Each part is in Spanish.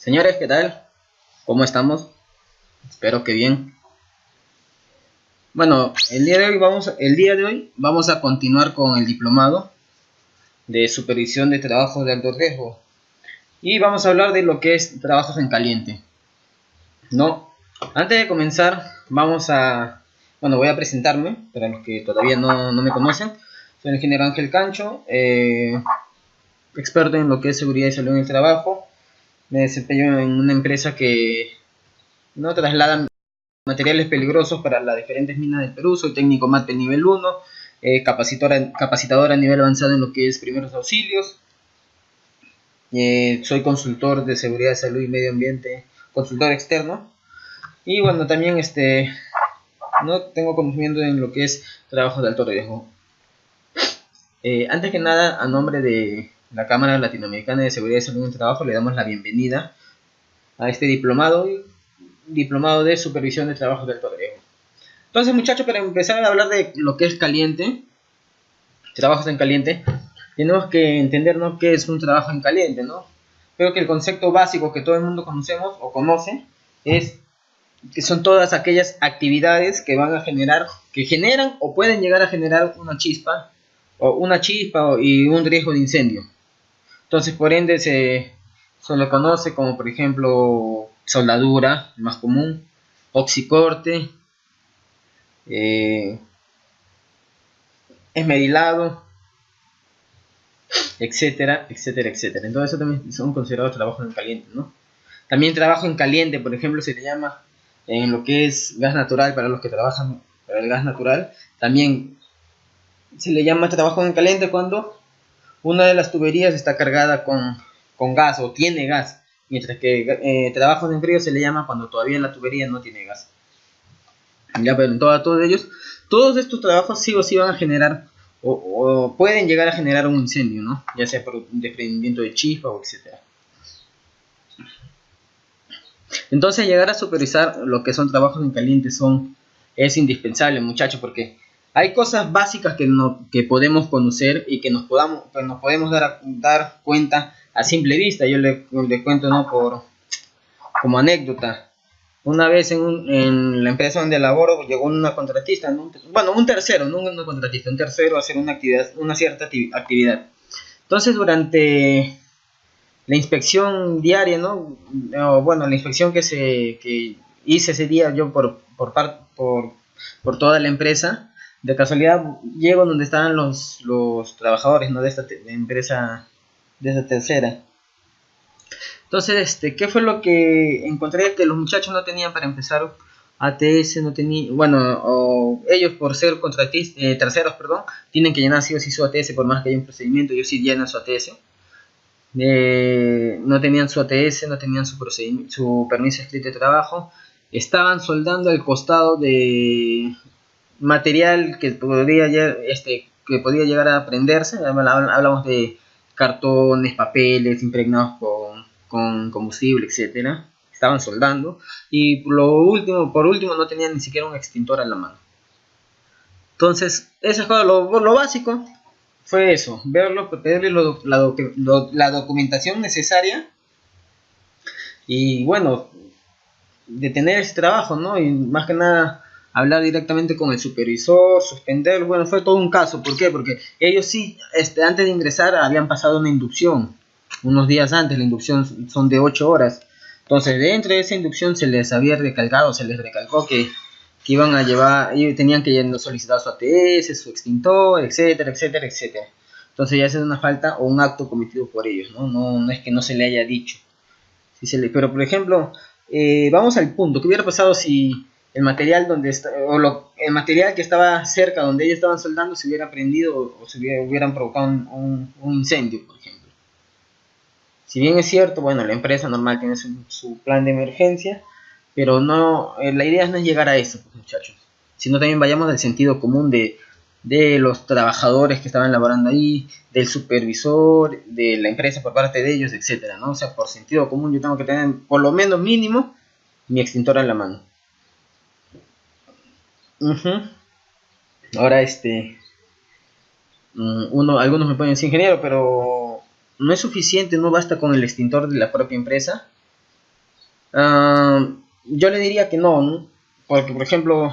Señores, ¿qué tal? ¿Cómo estamos? Espero que bien. Bueno, el día de hoy vamos a continuar con el diplomado de supervisión de trabajos de alto riesgo y vamos a hablar de lo que es trabajos en caliente. No, antes de comenzar, voy a presentarme para los que todavía no me conocen. Soy el ingeniero Ángel Cancho, experto en lo que es seguridad y salud en el trabajo. Me desempeño en una empresa que no traslada materiales peligrosos para las diferentes minas del Perú. Soy técnico MATPE nivel 1, capacitador a nivel avanzado en lo que es primeros auxilios. Soy consultor de seguridad, salud y medio ambiente, consultor externo. Y bueno, también no tengo conocimiento en lo que es trabajo de alto riesgo. Antes que nada, a nombre de la Cámara Latinoamericana de Seguridad y Salud en el Trabajo, le damos la bienvenida a este diplomado de supervisión de trabajos de alto riesgo. Entonces, muchachos, para empezar a hablar de lo que es caliente, trabajos en caliente, tenemos que entender, ¿no?, qué es un trabajo en caliente, ¿no? Creo que el concepto básico que todo el mundo conocemos o conoce es que son todas aquellas actividades que van a generar, que generan o pueden llegar a generar una chispa y un riesgo de incendio. Entonces, por ende, se le conoce como, por ejemplo, soldadura, el más común, oxicorte, esmerilado, etcétera, etcétera, etcétera. Entonces, eso también son considerados trabajos en caliente, ¿no? También trabajo en caliente, por ejemplo, se le llama en lo que es gas natural, para los que trabajan para el gas natural. También se le llama trabajo en caliente cuando una de las tuberías está cargada con gas o tiene gas, mientras que trabajo en frío se le llama cuando todavía la tubería no tiene gas. Ya, pero en todos estos trabajos sí o sí van a generar o pueden llegar a generar un incendio, ¿no? Ya sea por un desprendimiento de chispa o etcétera. Entonces, llegar a supervisar lo que son trabajos en caliente es indispensable, muchachos, porque hay cosas básicas que podemos conocer y que nos podemos dar cuenta a simple vista. Yo le cuento, ¿no?, como anécdota. Una vez en la empresa donde laboro llegó una contratista, ¿no? Un tercero, no una contratista, un tercero a hacer una cierta actividad. Entonces, durante la inspección diaria, ¿no? La inspección que hice ese día yo por toda la empresa, de casualidad llego donde estaban los trabajadores, ¿no?, de esta empresa, de esta tercera. Entonces, ¿qué fue lo que encontré? Que los muchachos no tenían, para empezar, ATS, no tenían, o ellos por ser terceros, tienen que llenar sí o sí su ATS, por más que haya un procedimiento, ellos sí llenan su ATS. No tenían su ATS, no tenían su permiso escrito de trabajo, estaban soldando al costado de material que podría llegar a prenderse. Hablamos de cartones, papeles impregnados con combustible, etcétera. Estaban soldando y por último no tenían ni siquiera un extintor a la mano. Entonces, eso es lo básico. Fue eso, pedirle la documentación necesaria y bueno, detener ese trabajo, ¿no? Y más que nada hablar directamente con el supervisor, suspenderlo. Bueno, fue todo un caso. ¿Por qué? Porque ellos sí, antes de ingresar habían pasado una inducción, unos días antes. La inducción son de 8 horas. Entonces, dentro de esa inducción se les recalcó que iban a llevar, y tenían que solicitar su ATS, su extintor, etcétera, etcétera, etcétera. Entonces ya es una falta o un acto cometido por ellos, ¿no? No es que no se le haya dicho. Pero por ejemplo, vamos al punto. ¿Qué hubiera pasado si el material el material que estaba cerca donde ellos estaban soldando se hubiera prendido o se hubieran provocado un incendio, por ejemplo? Si bien es cierto, bueno, la empresa normal tiene su plan de emergencia, pero no, la idea no es llegar a eso, pues, muchachos, sino también vayamos del sentido común de los trabajadores que estaban laborando ahí, del supervisor, de la empresa por parte de ellos, etcétera, ¿no? O sea, por sentido común yo tengo que tener por lo menos mínimo mi extintor en la mano. Ahora algunos me pueden decir, ingeniero, pero no es suficiente, no basta con el extintor de la propia empresa. Ah, yo le diría que no, ¿no? Porque, por ejemplo,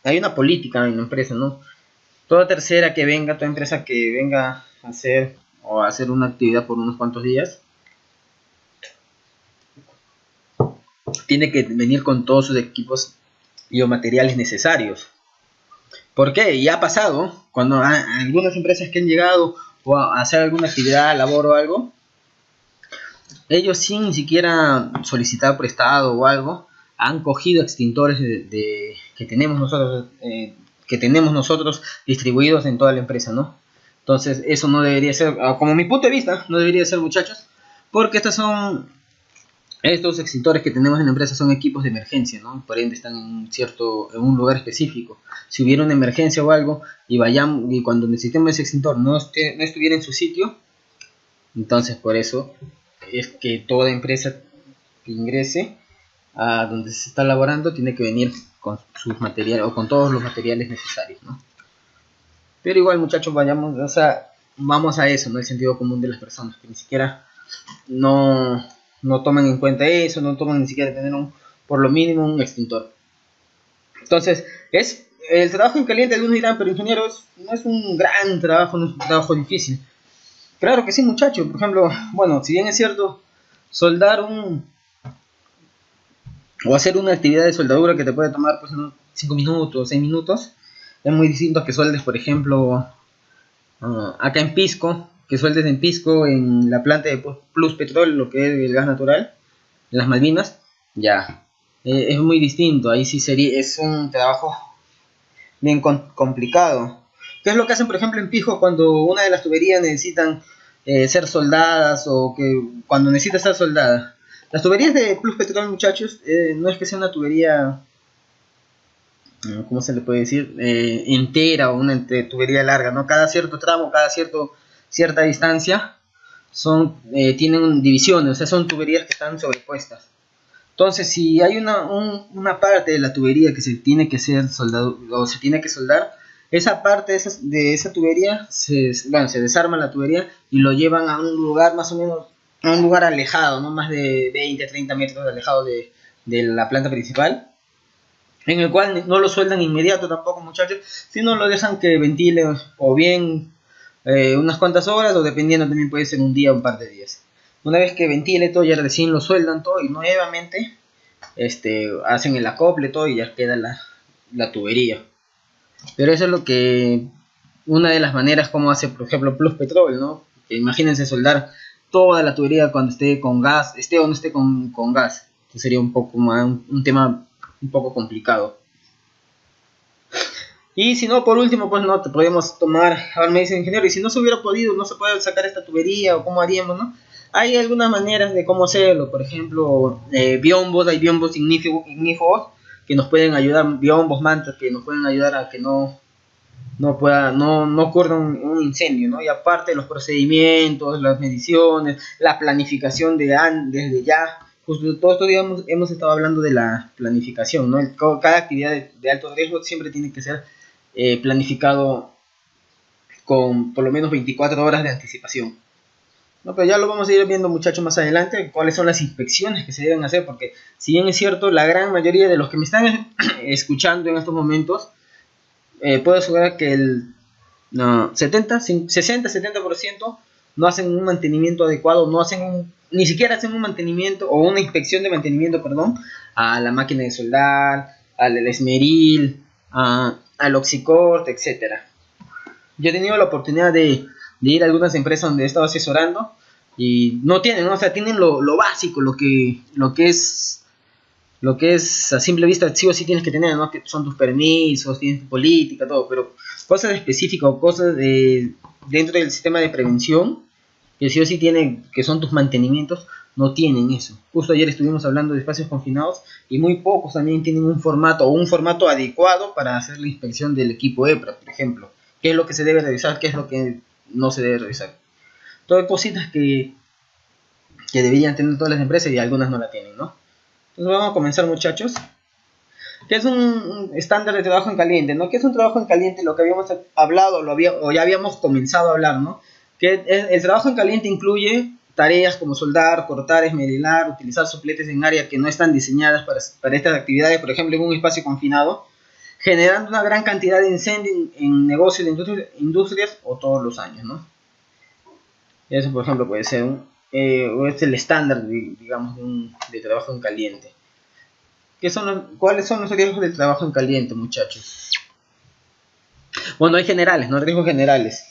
hay una política en la empresa, ¿no? Toda tercera que venga, toda empresa que venga a hacer o a hacer una actividad por unos cuantos días, tiene que venir con todos sus equipos y o materiales necesarios. ¿Por qué? Ya ha pasado, cuando algunas empresas que han llegado o a hacer alguna actividad, labor o algo, ellos sin ni siquiera solicitar prestado o algo, han cogido extintores que tenemos nosotros distribuidos en toda la empresa, ¿no? Entonces eso no debería ser, como mi punto de vista, no debería ser, muchachos, porque estos extintores que tenemos en la empresa son equipos de emergencia, ¿no? Por ende están en un lugar específico. Si hubiera una emergencia o algo y cuando necesitemos ese extintor no estuviera en su sitio, entonces por eso es que toda empresa que ingrese a donde se está elaborando tiene que venir con sus materiales o con todos los materiales necesarios, ¿no? Pero igual, muchachos, vamos a eso, ¿no? El sentido común de las personas, que ni siquiera no toman en cuenta eso, no toman ni siquiera tener por lo mínimo un extintor. Entonces, es el trabajo en caliente. Algunos dirán, pero ingeniero, no es un gran trabajo, no es un trabajo difícil. Claro que sí, muchachos. Por ejemplo, bueno, si bien es cierto, soldar o hacer una actividad de soldadura que te puede tomar pues unos 5 minutos, 6 minutos, es muy distinto a que sueldes, por ejemplo, acá en Pisco, que sueldes en Pisco en la planta de Plus Petrol, lo que es el gas natural, en las Malvinas, ya, es muy distinto. Ahí sí es un trabajo bien complicado. ¿Qué es lo que hacen, por ejemplo, en Pisco cuando una de las tuberías necesitan ser soldadas o que cuando necesita ser soldada? Las tuberías de Plus Petrol, muchachos, no es que sea una tubería, ¿cómo se le puede decir? Entera o una tubería larga, ¿no? Cada cierto tramo, cierta distancia, tienen divisiones, o sea, son tuberías que están sobrepuestas. Entonces, si hay una parte de la tubería que se tiene que ser soldado o se tiene que soldar, esa parte de esa tubería, se desarma la tubería y lo llevan a un lugar más o menos, a un lugar alejado, no más de 20 a 30 metros alejado de la planta principal, en el cual no lo sueldan inmediato tampoco, muchachos, sino lo dejan que ventile o bien unas cuantas horas, o dependiendo también puede ser un día o un par de días. Una vez que ventile todo, ya recién lo sueldan todo y nuevamente hacen el acople todo y ya queda la tubería. Pero eso es una de las maneras como hace, por ejemplo, Plus Petrol, ¿no? Que imagínense soldar toda la tubería cuando esté con gas, esté o no esté con gas. Esto sería un poco más, un tema un poco complicado. Y si no, por último, pues no, te podemos tomar, ahora me dice ingeniero, y si no se hubiera podido, no se puede sacar esta tubería, o cómo haríamos, ¿no? Hay algunas maneras de cómo hacerlo, por ejemplo, hay biombos ignífugos que nos pueden ayudar, biombos, mantas que nos pueden ayudar a que no ocurra un incendio, ¿no? Y aparte los procedimientos, las mediciones, la planificación desde ya, justo todo esto día hemos estado hablando de la planificación, ¿no? Cada actividad de alto riesgo siempre tiene que ser planificado con por lo menos 24 horas de anticipación. No, pero ya lo vamos a ir viendo, muchachos, más adelante, cuáles son las inspecciones que se deben hacer, porque si bien es cierto, la gran mayoría de los que me están escuchando en estos momentos, puedo asegurar que el 60-70% no hacen un mantenimiento adecuado, ni siquiera hacen un mantenimiento o una inspección de mantenimiento, perdón, a la máquina de soldar, al esmeril, al oxicort, etcétera. Yo he tenido la oportunidad de ir a algunas empresas donde he estado asesorando y no tienen, ¿no? O sea, tienen lo básico, lo que es a simple vista sí o sí tienes que tener, ¿no? Que son tus permisos, tienes tu política, todo, pero cosas específicas o cosas dentro del sistema de prevención que sí o sí tienen, que son tus mantenimientos, no tienen eso. Justo ayer estuvimos hablando de espacios confinados y muy pocos también tienen un formato adecuado para hacer la inspección del equipo EPRA, por ejemplo. ¿Qué es lo que se debe revisar? ¿Qué es lo que no se debe revisar? Todas cositas que deberían tener todas las empresas y algunas no la tienen, ¿no? Entonces vamos a comenzar, muchachos. ¿Qué es un estándar de trabajo en caliente, no? ¿Qué es un trabajo en caliente? Lo que habíamos hablado o ya habíamos comenzado a hablar, ¿no? Que el trabajo en caliente incluye tareas como soldar, cortar, esmerilar, utilizar sopletes en áreas que no están diseñadas para estas actividades, por ejemplo en un espacio confinado, generando una gran cantidad de incendios en negocios de industrias o todos los años, ¿no? Eso, por ejemplo, puede ser o es el estándar, digamos, de trabajo en caliente. ¿Cuáles son los riesgos del trabajo en caliente, muchachos? Bueno, hay generales, ¿no? Riesgos generales.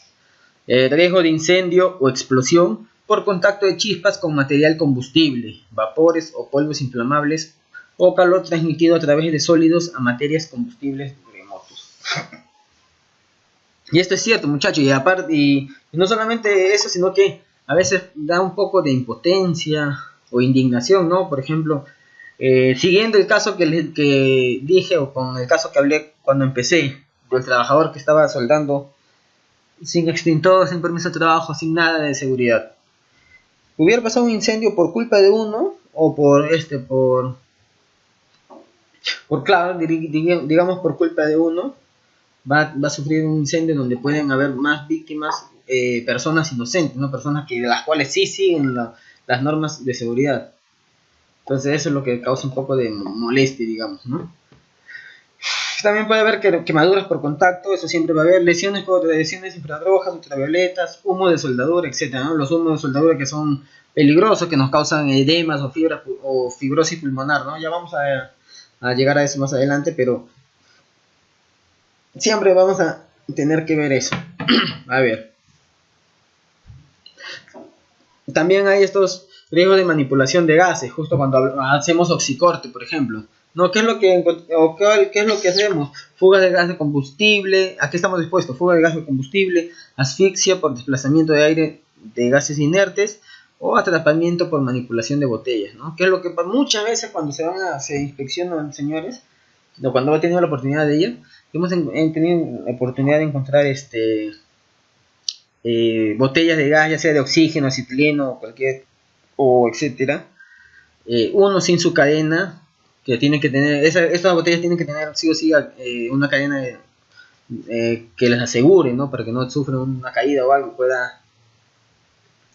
Riesgo de incendio o explosión por contacto de chispas con material combustible, vapores o polvos inflamables o calor transmitido a través de sólidos a materias combustibles remotos. Y esto es cierto, muchachos, y aparte, y no solamente eso, sino que a veces da un poco de impotencia o indignación, ¿no? Por ejemplo, siguiendo el caso que dije, o con el caso que hablé cuando empecé, del trabajador que estaba soldando sin extintor, sin permiso de trabajo, sin nada de seguridad. Hubiera pasado un incendio por culpa de uno, o claro, digamos por culpa de uno, va a sufrir un incendio donde pueden haber más víctimas, personas inocentes, ¿no? Personas de las cuales sí siguen las normas de seguridad. Entonces eso es lo que causa un poco de molestia, digamos, ¿no? También puede haber quemaduras por contacto, eso siempre va a haber, lesiones infrarrojas, ultravioletas, humo de soldadura, etcétera, ¿no? Los humos de soldadura que son peligrosos, que nos causan edemas o fibrosis pulmonar, ¿no? Ya vamos a llegar a eso más adelante, pero siempre vamos a tener que ver eso. A ver. También hay estos riesgos de manipulación de gases, justo cuando hacemos oxicorte, por ejemplo. ¿No? ¿Qué es lo que hacemos? Fuga de gas de combustible, ¿a qué estamos dispuestos? Fuga de gas de combustible, asfixia por desplazamiento de aire de gases inertes o atrapamiento por manipulación de botellas, ¿no? Que es lo que muchas veces cuando se inspeccionan, señores, o cuando he tenido la oportunidad de ir, hemos tenido la oportunidad de encontrar botellas de gas, ya sea de oxígeno, acetileno, o etcétera, uno sin su cadena, que tienen que tener, estas botellas tienen que tener sí o sí una cadena que les asegure, ¿no? Para que no sufran una caída o algo, pueda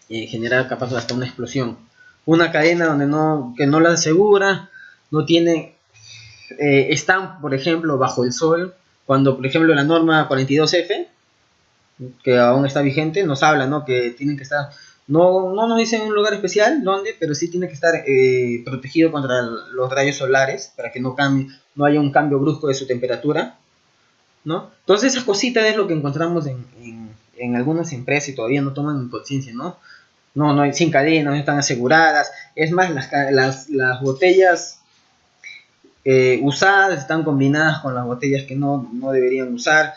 generar capaz hasta una explosión. Una cadena que no la asegura, no tiene, están, por ejemplo, bajo el sol, cuando, por ejemplo, la norma 42F, que aún está vigente, nos habla, ¿no? Que tienen que estar, no nos dice en un lugar especial dónde, pero sí tiene que estar protegido contra los rayos solares para que no haya un cambio brusco de su temperatura, ¿no? Entonces esas cositas es lo que encontramos en algunas empresas y todavía no toman conciencia, ¿no? No hay, sin cadenas, no están aseguradas. Es más, las botellas usadas están combinadas con las botellas que no deberían usar,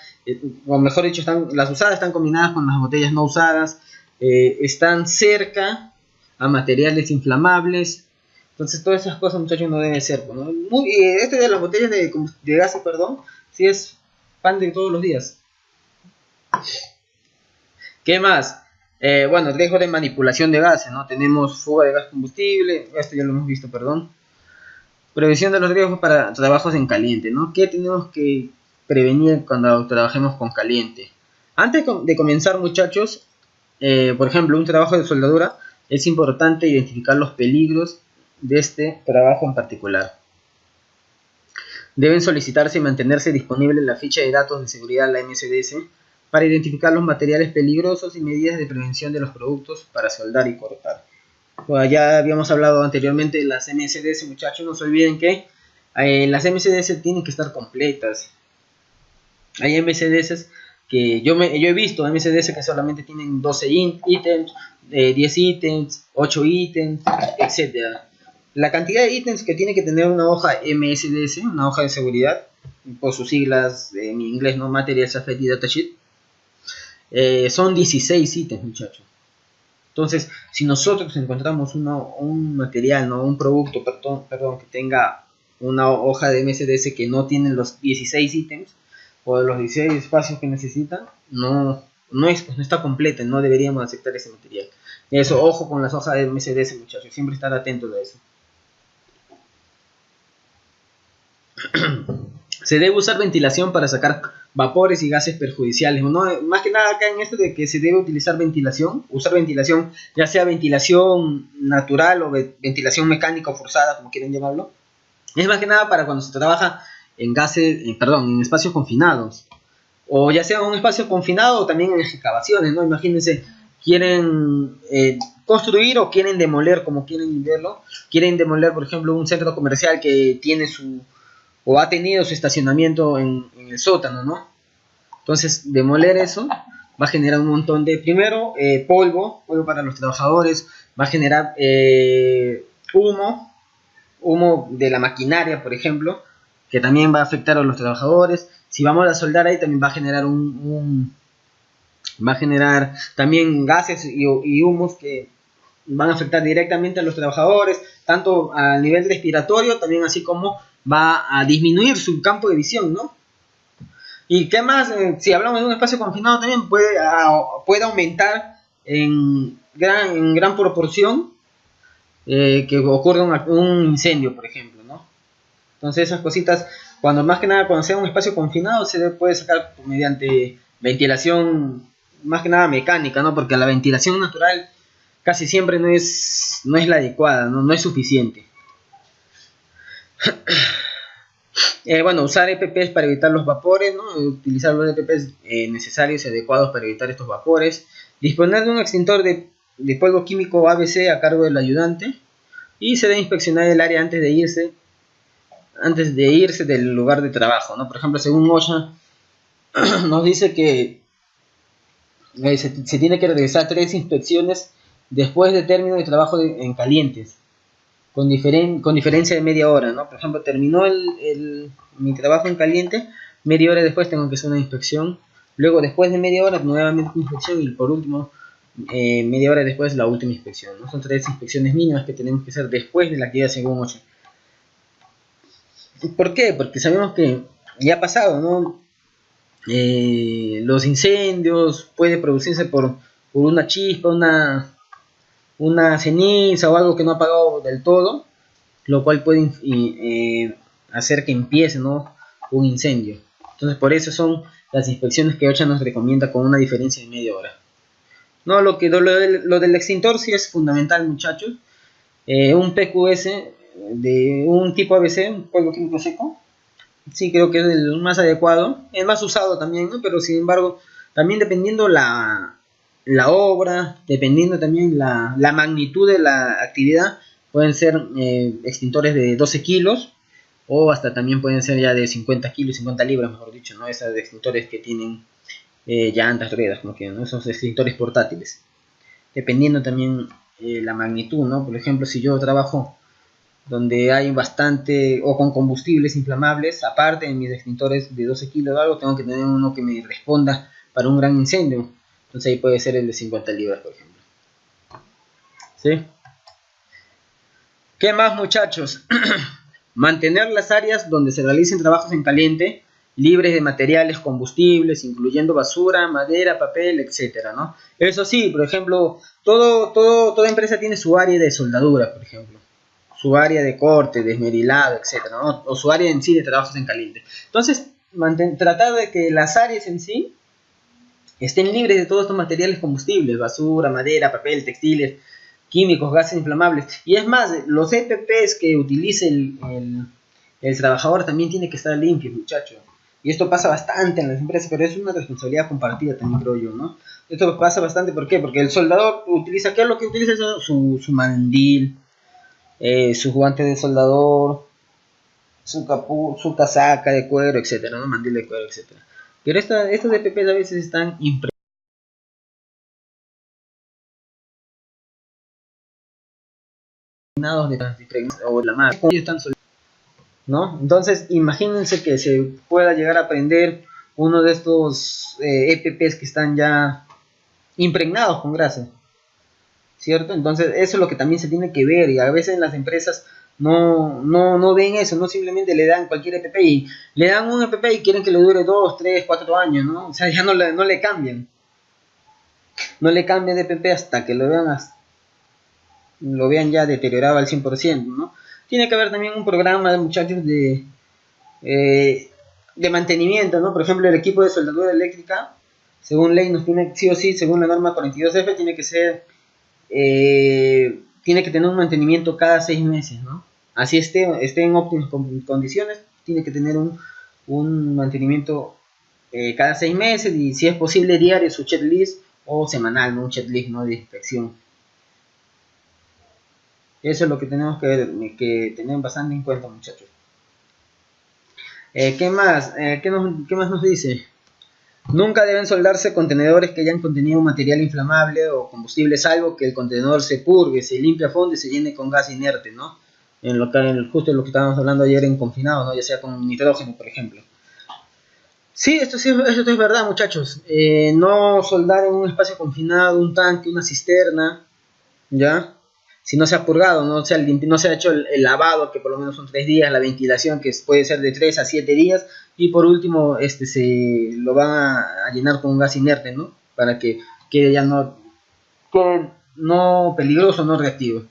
o mejor dicho, las usadas están combinadas con las botellas no usadas, están cerca a materiales inflamables. Entonces todas esas cosas, muchachos, no deben ser, ¿no? Este de las botellas de gases, perdón, sí es pan de todos los días. ¿Qué más? Bueno, el riesgo de manipulación de gases, ¿no? Tenemos fuga de gas combustible, esto ya lo hemos visto, perdón. Prevención de los riesgos para trabajos en caliente, ¿no? ¿Qué tenemos que prevenir cuando trabajemos con caliente? Antes de comenzar, muchachos, por ejemplo, un trabajo de soldadura, es importante identificar los peligros de este trabajo en particular. Deben solicitarse y mantenerse disponible la ficha de datos de seguridad, la MSDS, para identificar los materiales peligrosos y medidas de prevención de los productos para soldar y cortar. Bueno, ya habíamos hablado anteriormente de las MSDS, muchachos, no se olviden que las MSDS tienen que estar completas. Hay MSDS que yo he visto MSDS que solamente tienen 12 ítems, 10 ítems, 8 ítems, etcétera. La cantidad de ítems que tiene que tener una hoja MSDS, una hoja de seguridad, por sus siglas en inglés, ¿no? Material Safety Datasheet, son 16 ítems, muchachos. Entonces, si nosotros encontramos un material, ¿no? Un producto, perdón, que tenga una hoja de MSDS que no tiene los 16 ítems o los 16 espacios que necesita, no está completa, no deberíamos aceptar ese material. Eso, ojo con las hojas de MSDS, muchachos, siempre estar atentos a eso. Se debe usar ventilación para sacar vapores y gases perjudiciales, ¿no? Más que nada acá en esto de que se debe utilizar ventilación, ya sea ventilación natural o ventilación mecánica o forzada, como quieren llamarlo. Es más que nada para cuando se trabaja en en espacios confinados, o ya sea un espacio confinado o también en excavaciones, ¿no? Imagínense, quieren construir o quieren demoler, como quieren verlo, quieren demoler, por ejemplo, un centro comercial que tiene o ha tenido su estacionamiento en el sótano, ¿no? Entonces, demoler eso va a generar un montón de, primero, polvo para los trabajadores, va a generar humo de la maquinaria, por ejemplo, que también va a afectar a los trabajadores. Si vamos a soldar ahí, también va a generar va a generar también gases y humos que van a afectar directamente a los trabajadores, tanto a nivel respiratorio, también así como va a disminuir su campo de visión, ¿no? Y qué más, si hablamos de un espacio confinado también puede aumentar en gran proporción que ocurra un incendio, por ejemplo, ¿no? Entonces esas cositas, más que nada cuando sea un espacio confinado, se puede sacar mediante ventilación, más que nada mecánica, ¿no? Porque la ventilación natural casi siempre no es la adecuada, no es suficiente. Bueno, usar EPPs para evitar los vapores, ¿no? Utilizar los EPPs necesarios y adecuados para evitar estos vapores. Disponer de un extintor de polvo químico ABC a cargo del ayudante. Y se debe inspeccionar el área antes de irse del lugar de trabajo, ¿no? Por ejemplo, según OSHA, nos dice que se tiene que realizar 3 inspecciones después de término de trabajo en calientes, con diferencia de media hora, ¿no? Por ejemplo, terminó mi trabajo en caliente, media hora después tengo que hacer una inspección, luego después de media hora nuevamente una inspección y por último media hora después la última inspección, ¿no? Son 3 inspecciones mínimas que tenemos que hacer después de la actividad según OSHA. ¿Por qué? Porque sabemos que ya ha pasado, ¿no? Los incendios puede producirse por una chispa, una ceniza o algo que no ha apagado del todo, lo cual puede hacer que empiece, ¿no?, un incendio. Entonces por eso son las inspecciones que OSHA nos recomienda con una diferencia de media hora. No, lo del extintor sí es fundamental, muchachos. Un PQS de un tipo ABC, un polvo químico seco, sí creo que es el más adecuado, el más usado también, ¿no? Pero sin embargo, también dependiendo la obra, dependiendo también la magnitud de la actividad, pueden ser extintores de 12 kilos o hasta también pueden ser ya de 50 kilos, 50 libras, mejor dicho, ¿no? Esas de extintores que tienen llantas, ruedas, como que, ¿no? Esos extintores portátiles. Dependiendo también la magnitud, ¿no? Por ejemplo, si yo trabajo donde hay bastante, o con combustibles inflamables, aparte de mis extintores de 12 kilos o algo, tengo que tener uno que me responda para un gran incendio. Entonces ahí puede ser el de 50 libras, por ejemplo. ¿Sí? ¿Qué más, muchachos? Mantener las áreas donde se realicen trabajos en caliente libres de materiales combustibles, incluyendo basura, madera, papel, etcétera, ¿no? Eso sí, por ejemplo, toda empresa tiene su área de soldadura, por ejemplo, su área de corte, de esmerilado, etcétera, ¿no? O su área en sí de trabajos en caliente. Entonces, tratar de que las áreas en sí estén libres de todos estos materiales combustibles, basura, madera, papel, textiles, químicos, gases inflamables. Y es más, los EPPs que utilice el trabajador también tiene que estar limpio, muchachos. Y esto pasa bastante en las empresas, pero es una responsabilidad compartida también, creo yo, ¿no? Esto pasa bastante, ¿por qué? Porque el soldador utiliza, ¿qué es lo que utiliza? Su mandil, su guante de soldador, su casaca de cuero, etcétera, ¿no? Mandil de cuero, etcétera. Pero estos EPPs a veces están impregnados o la marca, ¿no? Entonces, imagínense que se pueda llegar a prender uno de estos EPPs que están ya impregnados con grasa, ¿cierto? Entonces, eso es lo que también se tiene que ver, y a veces en las empresas no ven eso, no simplemente le dan cualquier EPP y le dan un EPP y quieren que le dure 2, 3, 4 años, ¿no? O sea, ya no le cambian. No le cambian de EPP hasta que lo vean ya deteriorado al 100%, ¿no? Tiene que haber también un programa de muchachos de de mantenimiento, ¿no? Por ejemplo, el equipo de soldadura eléctrica, según ley, nos tiene, sí o sí, según la norma 42F, tiene que ser, tiene que tener un mantenimiento cada 6 meses, ¿no? Así esté en óptimas condiciones, tiene que tener un mantenimiento cada 6 meses y si es posible diario su checklist o semanal, ¿no? Un checklist, ¿no? De inspección. Eso es lo que tenemos que tener bastante en cuenta, muchachos. ¿Qué más? ¿Qué más nos dice? Nunca deben soldarse contenedores que hayan contenido material inflamable o combustible, salvo que el contenedor se purgue, se limpie a fondo y se llene con gas inerte, ¿no? Justo lo que estábamos hablando ayer en confinado, ¿no? Ya sea con nitrógeno, por ejemplo. Sí, esto es verdad, muchachos. No soldar en un espacio confinado, un tanque, una cisterna, ¿ya? Si no se ha purgado, no se ha hecho el lavado, que por lo menos son 3 días, la ventilación, que puede ser de 3 a 7 días, y por último, se lo van a llenar con un gas inerte, ¿no? Para que quede ya quede no peligroso, no reactivo.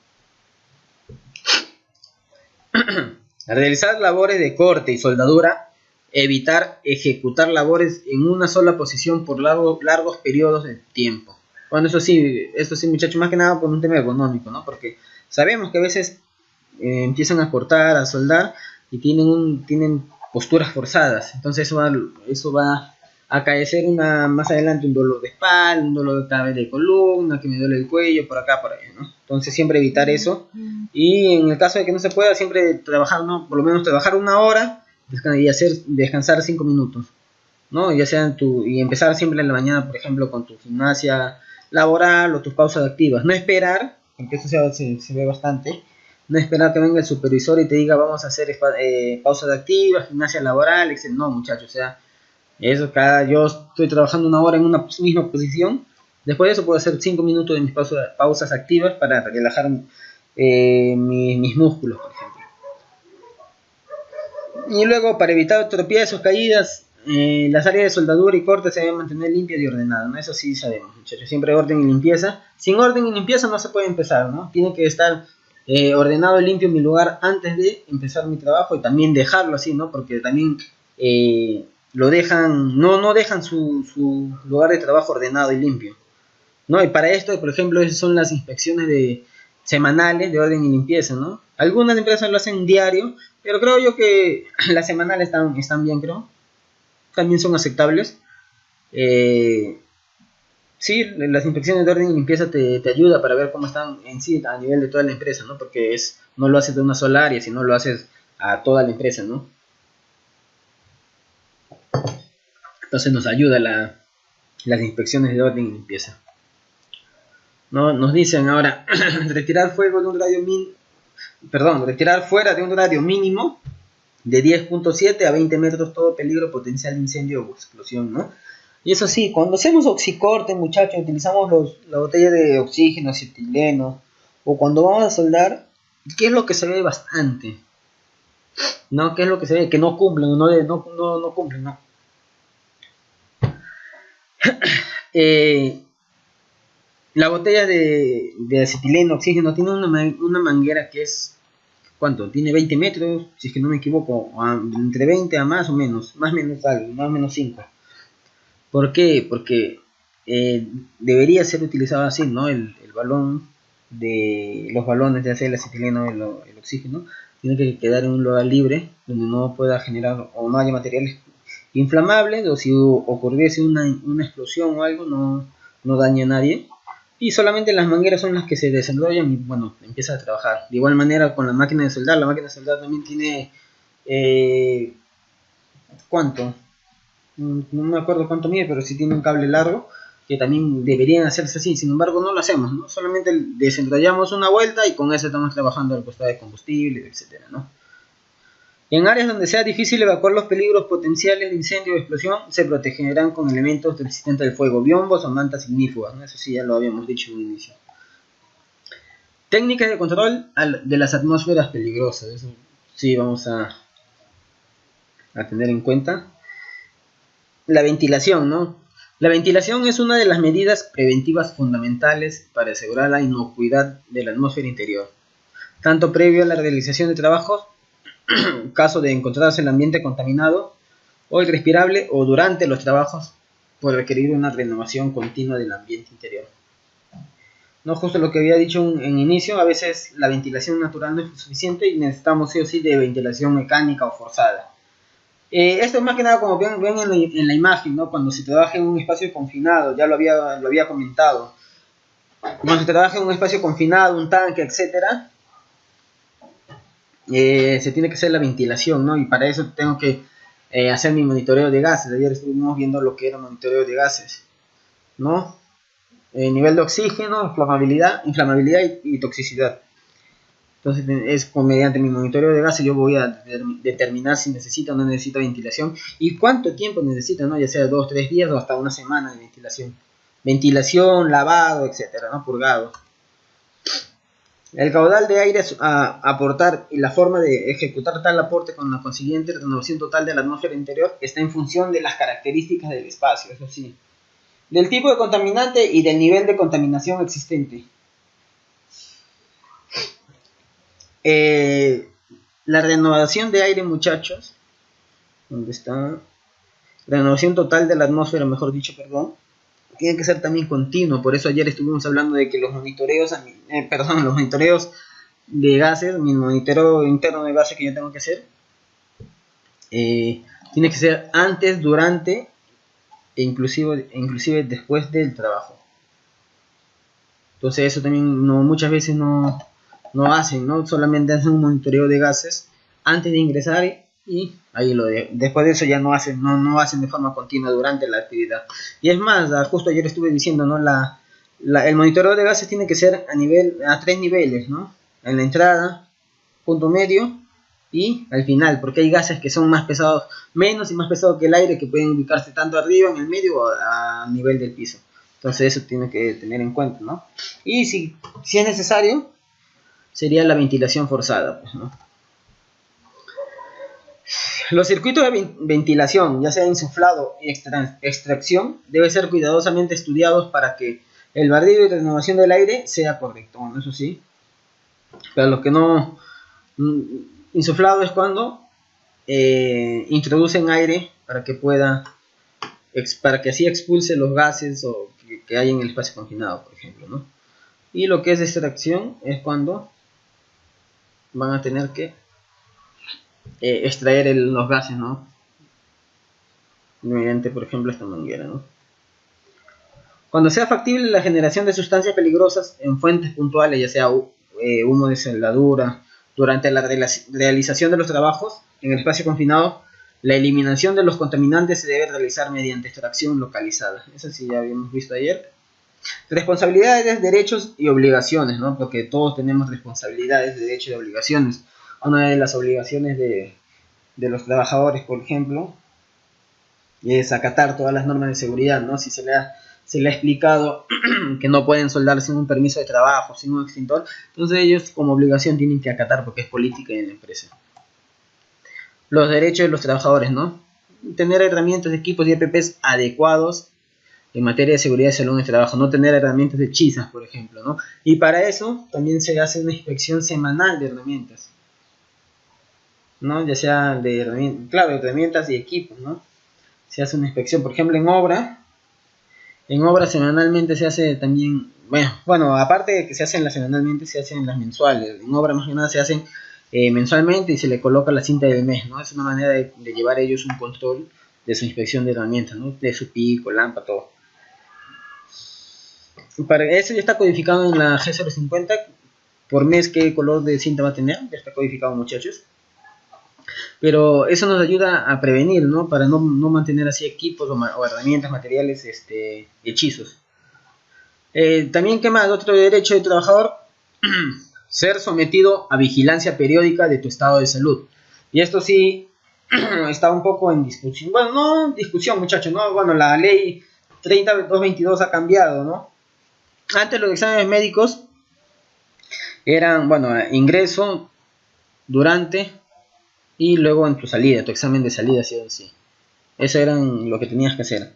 Realizar labores de corte y soldadura, evitar ejecutar labores en una sola posición por largos periodos de tiempo. Bueno, esto sí, muchachos, más que nada por un tema económico, ¿no? Porque sabemos que a veces empiezan a cortar, a soldar y tienen posturas forzadas. Entonces eso va a acaecer más adelante un dolor de espalda, un dolor de columna, que me duele el cuello, por acá, por allá, ¿no? Entonces siempre evitar eso. Y en el caso de que no se pueda, siempre trabajar, ¿no? Por lo menos trabajar 1 hora y descansar 5 minutos, ¿no? Ya sea y empezar siempre en la mañana, por ejemplo, con tu gimnasia laboral o tus pausas activas. No esperar, porque eso se ve bastante, no esperar que venga el supervisor y te diga vamos a hacer pausas activas, gimnasia laboral, etc. No, muchachos, o sea, yo estoy trabajando 1 hora en una misma posición, después de eso puedo hacer 5 minutos de mis pausas activas para relajar mis músculos, por ejemplo. Y luego, para evitar tropiezos, caídas, las áreas de soldadura y corte se deben mantener limpias y ordenadas, ¿no? Eso sí sabemos, muchachos. Siempre orden y limpieza. Sin orden y limpieza no se puede empezar, ¿no? Tiene que estar ordenado y limpio mi lugar antes de empezar mi trabajo y también dejarlo así, ¿no? Porque también lo dejan, no dejan su lugar de trabajo ordenado y limpio, ¿no? Y para esto, por ejemplo, esas son las inspecciones semanales de orden y limpieza, ¿no? Algunas empresas lo hacen diario, pero creo yo que las semanales están bien, creo. También son aceptables. Sí, las inspecciones de orden y limpieza te ayuda para ver cómo están en sí a nivel de toda la empresa, ¿no? Porque no lo haces de una sola área, sino lo haces a toda la empresa, ¿no? Entonces nos ayuda las inspecciones de orden y limpieza. ¿No? Nos dicen ahora retirar fuera de un radio mínimo de 10.7 a 20 metros todo peligro potencial de incendio o explosión, ¿no? Y eso sí, cuando hacemos oxicorte, muchachos, utilizamos la botella de oxígeno, acetileno, o cuando vamos a soldar, ¿qué es lo que se ve bastante? ¿No? ¿Qué es lo que se ve? Que no cumplen, no cumplen, ¿no? La botella de acetileno, oxígeno, tiene una manguera que es, ¿cuánto? Tiene 20 metros, si es que no me equivoco, entre 20 a más o menos 5. ¿Por qué? Porque debería ser utilizado así, ¿no? Los balones de el acetileno, el oxígeno, tiene que quedar en un lugar libre, donde no pueda generar o no haya materiales inflamables, o si ocurriese una explosión o algo, no dañe a nadie. Y solamente las mangueras son las que se desenrollan y bueno, empieza a trabajar. De igual manera con la máquina de soldar también tiene, ¿cuánto? No me acuerdo cuánto mide, pero sí tiene un cable largo, que también deberían hacerse así. Sin embargo, no lo hacemos, ¿no? Solamente desenrollamos una vuelta y con eso estamos trabajando al costado de combustible, etcétera, ¿no? En áreas donde sea difícil evacuar los peligros potenciales de incendio o explosión, se protegerán con elementos resistentes al fuego, biombos o mantas ignífugas, ¿no? Eso sí ya lo habíamos dicho en un inicio. Técnicas de control de las atmósferas peligrosas, eso sí vamos a tener en cuenta. La ventilación, ¿no? La ventilación es una de las medidas preventivas fundamentales para asegurar la inocuidad de la atmósfera interior, tanto previo a la realización de trabajos, caso de encontrarse el ambiente contaminado, o irrespirable o durante los trabajos por requerir una renovación continua del ambiente interior. No, justo lo que había dicho en inicio, a veces la ventilación natural no es suficiente y necesitamos sí o sí de ventilación mecánica o forzada. Esto es más que nada como ven en la imagen, ¿no? Cuando se trabaja en un espacio confinado, ya lo había comentado. Cuando se trabaja en un espacio confinado, un tanque, etcétera, se tiene que hacer la ventilación, ¿no? Y para eso tengo que hacer mi monitoreo de gases. Ayer estuvimos viendo lo que era monitoreo de gases, ¿no? Nivel de oxígeno, inflamabilidad y toxicidad. Entonces es mediante mi monitoreo de gases yo voy a determinar si necesita o no necesita ventilación y cuánto tiempo necesita, ¿no? Ya sea 2 o 3 días o hasta una semana de ventilación. Ventilación, lavado, etcétera, ¿no? Purgado. El caudal de aire a aportar y la forma de ejecutar tal aporte con la consiguiente renovación total de la atmósfera interior está en función de las características del espacio, eso sí, del tipo de contaminante y del nivel de contaminación existente. La renovación de aire, muchachos, ¿dónde está? Renovación total de la atmósfera, mejor dicho, perdón, tiene que ser también continuo. Por eso ayer estuvimos hablando de que los monitoreos de gases, mi monitoreo interno de gases que yo tengo que hacer, tiene que ser antes, durante e inclusive después del trabajo. Entonces eso también muchas veces no hacen, ¿no? Solamente hacen un monitoreo de gases antes de ingresar y ahí después de eso ya no hacen de forma continua durante la actividad. Y es más, justo ayer estuve diciendo, ¿no? El monitoreo de gases tiene que ser a 3 niveles, ¿no? En la entrada, punto medio y al final, porque hay gases que son más pesados, menos y más pesados que el aire, que pueden ubicarse tanto arriba, en el medio o a nivel del piso. Entonces eso tiene que tener en cuenta, ¿no? Y si es necesario, sería la ventilación forzada, pues, ¿no? Los circuitos de ventilación, ya sea insuflado y extracción, deben ser cuidadosamente estudiados para que el barrido y renovación del aire sea correcto. Bueno, eso sí. Para los que no... Insuflado es cuando introducen aire para que así expulse los gases o que hay en el espacio confinado, por ejemplo, ¿no? Y lo que es extracción es cuando van a tener que extraer los gases, ¿no? Mediante, por ejemplo, esta manguera, ¿no? Cuando sea factible la generación de sustancias peligrosas en fuentes puntuales, ya sea humo de soldadura, durante la realización de los trabajos en el espacio confinado, la eliminación de los contaminantes se debe realizar mediante extracción localizada. Eso sí ya habíamos visto ayer. Responsabilidades, derechos y obligaciones, ¿no? Porque todos tenemos responsabilidades, derechos y obligaciones. Una de las obligaciones de los trabajadores, por ejemplo, es acatar todas las normas de seguridad, ¿no? Si se le ha explicado que no pueden soldar sin un permiso de trabajo, sin un extintor, entonces ellos como obligación tienen que acatar porque es política de la empresa. Los derechos de los trabajadores, ¿no? Tener herramientas, equipos y EPPs adecuados en materia de seguridad y salud en el trabajo, no tener herramientas hechizas, por ejemplo, ¿no? Y para eso también se hace una inspección semanal de herramientas, ¿no? Ya sea de herramientas y equipos, ¿no? Se hace una inspección, por ejemplo, en obra semanalmente se hace también, bueno, aparte de que se hacen las semanalmente, se hacen las mensuales. En obra más que nada se hacen mensualmente y se le coloca la cinta del mes, ¿no? Es una manera de llevar ellos un control de su inspección de herramientas, ¿no? De su pico, lámpara, todo. Para eso ya está codificado en la G050 por mes qué color de cinta va a tener, ya está codificado, muchachos. Pero eso nos ayuda a prevenir, ¿no? Para no mantener así equipos o herramientas, materiales, hechizos. También, ¿qué más? Otro derecho del trabajador, ser sometido a vigilancia periódica de tu estado de salud. Y esto sí está un poco en discusión. Bueno, no discusión, muchachos, ¿no? Bueno, la ley 3222 ha cambiado, ¿no? Antes los exámenes médicos eran, bueno, ingreso, durante y luego en tu salida, tu examen de salida, sí o sí. Eso era lo que tenías que hacer.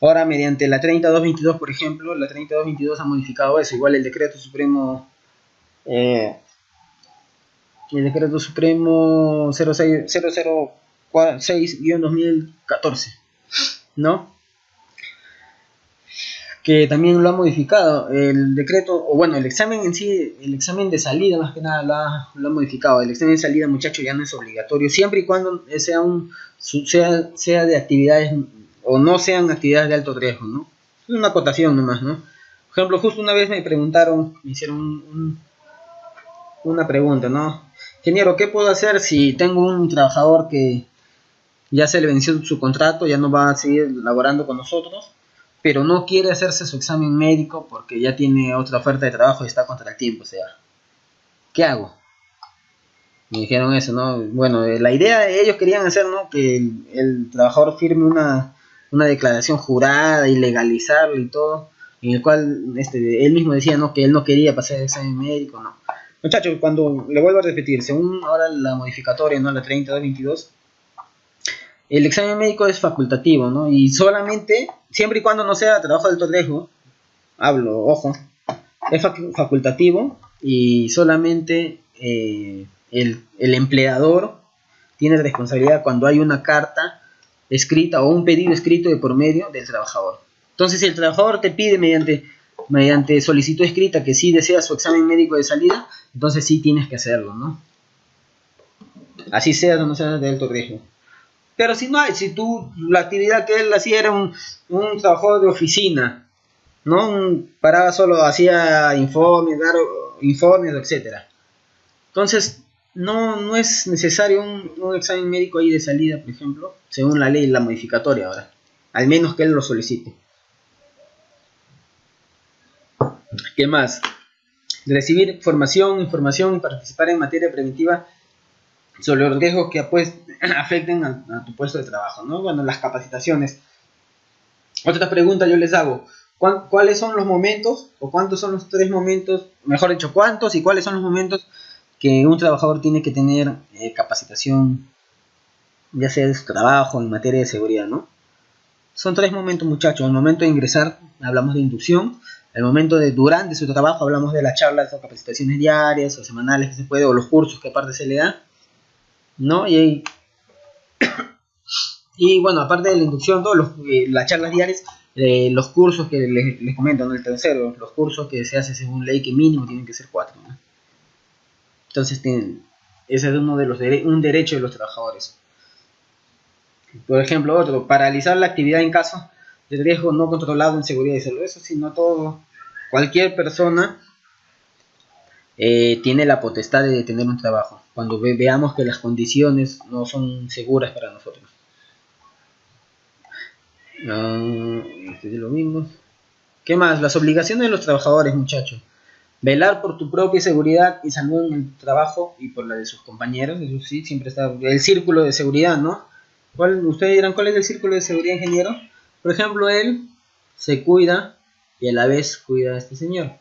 Ahora, mediante la 3222, por ejemplo, la 3222 ha modificado eso. Igual el decreto supremo 06, 6-2014, ¿no? Que también lo ha modificado el decreto, o bueno, el examen en sí, el examen de salida más que nada lo ha modificado. El examen de salida, muchachos, ya no es obligatorio, siempre y cuando sea de actividades o no sean actividades de alto riesgo, ¿no? Es una acotación nomás, ¿no? Por ejemplo, justo una vez me hicieron una pregunta, ¿no? Ingeniero, ¿qué puedo hacer si tengo un trabajador que ya se le venció su contrato, ya no va a seguir laborando con nosotros, pero no quiere hacerse su examen médico porque ya tiene otra oferta de trabajo y está contra el tiempo? O sea, ¿qué hago? Me dijeron eso, ¿no? Bueno, la idea de ellos querían hacer, ¿no? Que el trabajador firme una declaración jurada y legalizarlo y todo, en el cual él mismo decía, ¿no? Que él no quería pasar el examen médico, ¿no? Muchachos, cuando le vuelvo a repetir, según ahora la modificatoria, ¿no? La 3222, el examen médico es facultativo, ¿no? Y solamente, siempre y cuando no sea trabajo de alto riesgo, ojo, es facultativo y solamente el empleador tiene responsabilidad cuando hay una carta escrita o un pedido escrito de por medio del trabajador. Entonces, si el trabajador te pide mediante solicitud escrita que sí desea su examen médico de salida, entonces sí tienes que hacerlo, ¿no? Así sea o no sea de alto riesgo. Pero si no hay, si la actividad que él hacía era un trabajador de oficina, ¿no? Paraba solo, hacía informes, etcétera. Entonces, no es necesario un examen médico ahí de salida, por ejemplo, según la ley, la modificatoria ahora. Al menos que él lo solicite. ¿Qué más? Recibir información y participar en materia preventiva sobre los riesgos que afecten a tu puesto de trabajo, ¿no? Bueno, las capacitaciones. Otra pregunta yo les hago. ¿Cuáles son los momentos, o cuántos son los 3 momentos, mejor dicho, cuántos y cuáles son los momentos que un trabajador tiene que tener capacitación, ya sea de su trabajo, en materia de seguridad, ¿no? Son 3 momentos, muchachos. El momento de ingresar, hablamos de inducción. El momento de durante su trabajo, hablamos de las charlas o capacitaciones diarias o semanales que se puede, o los cursos que aparte se le da, ¿no? Y bueno, aparte de la inducción, todas las charlas diarias, los cursos que les comento, ¿no? El tercero, los cursos que se hace según ley, que mínimo tienen que ser 4, ¿no? Entonces, ese es uno de un derecho de los trabajadores. Por ejemplo, otro, paralizar la actividad en caso de riesgo no controlado en seguridad y salud. Eso sí, no cualquier persona tiene la potestad de detener un trabajo cuando veamos que las condiciones no son seguras para nosotros. Es lo mismo. ¿Qué más? Las obligaciones de los trabajadores, muchachos. Velar por tu propia seguridad y salud en el trabajo y por la de sus compañeros. Eso sí, siempre está el círculo de seguridad, ¿no? Ustedes dirán, ¿cuál es el círculo de seguridad, ingeniero? Por ejemplo, él se cuida y a la vez cuida a este señor.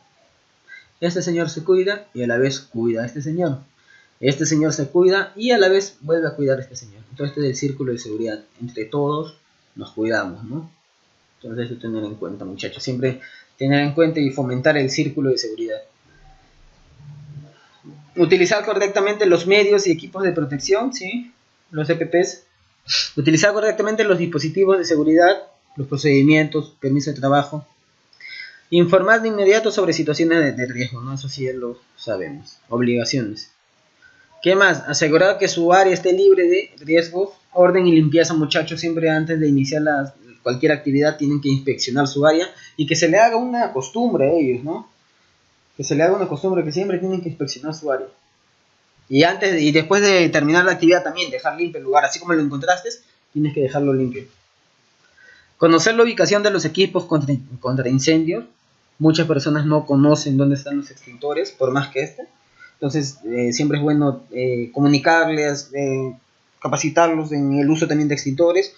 Este señor se cuida y a la vez cuida a este señor. Este señor se cuida y a la vez vuelve a cuidar a este señor. Entonces, este es el círculo de seguridad. Entre todos nos cuidamos, ¿no? Entonces, eso tener en cuenta, muchachos. Siempre tener en cuenta y fomentar el círculo de seguridad. Utilizar correctamente los medios y equipos de protección, ¿sí? Los EPPs. Utilizar correctamente los dispositivos de seguridad, los procedimientos, permiso de trabajo. Informar de inmediato sobre situaciones de riesgo, ¿no? Eso sí lo sabemos. Obligaciones. ¿Qué más? Asegurar que su área esté libre de riesgos. Orden y limpieza, muchachos. Siempre antes de iniciar cualquier actividad tienen que inspeccionar su área y que se le haga una costumbre a ellos, ¿no? Que se le haga una costumbre que siempre tienen que inspeccionar su área. Y después de terminar la actividad también dejar limpio el lugar. Así como lo encontraste, tienes que dejarlo limpio. Conocer la ubicación de los equipos contra incendios. Muchas personas no conocen dónde están los extintores, por más que Entonces, siempre es bueno comunicarles, capacitarlos en el uso también de extintores.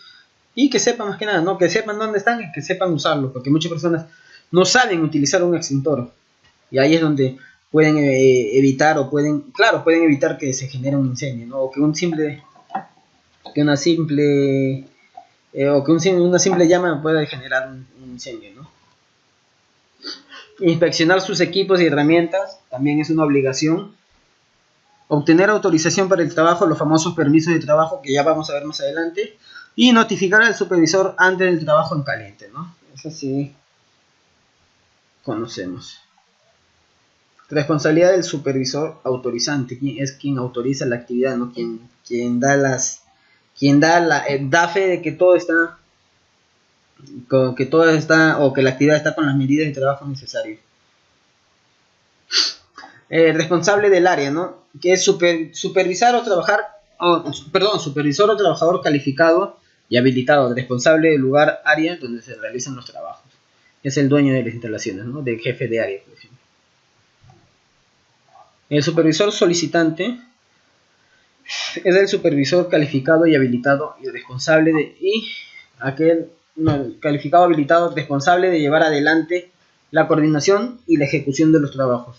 Y que sepan más que nada, ¿no? Que sepan dónde están y que sepan usarlos. Porque muchas personas no saben utilizar un extintor. Y ahí es donde pueden evitar evitar que se genere un incendio, ¿no? O que una simple llama pueda generar un incendio, ¿no? Inspeccionar sus equipos y herramientas también es una obligación. obtener autorización para el trabajo, los famosos permisos de trabajo que ya vamos a ver más adelante, y notificar al supervisor antes del trabajo en caliente, ¿no? Eso sí conocemos. Responsabilidad del supervisor autorizante, es quien autoriza la actividad, ¿no? Quien da fe de que todo está, o que la actividad está con las medidas de trabajo necesarias. Responsable del área, ¿no? Que es supervisor o trabajador calificado y habilitado, responsable del lugar, área donde se realizan los trabajos. Es el dueño de las instalaciones, ¿no? Del jefe de área, por ejemplo. El supervisor solicitante es el supervisor calificado y habilitado y responsable calificado habilitado responsable de llevar adelante la coordinación y la ejecución de los trabajos.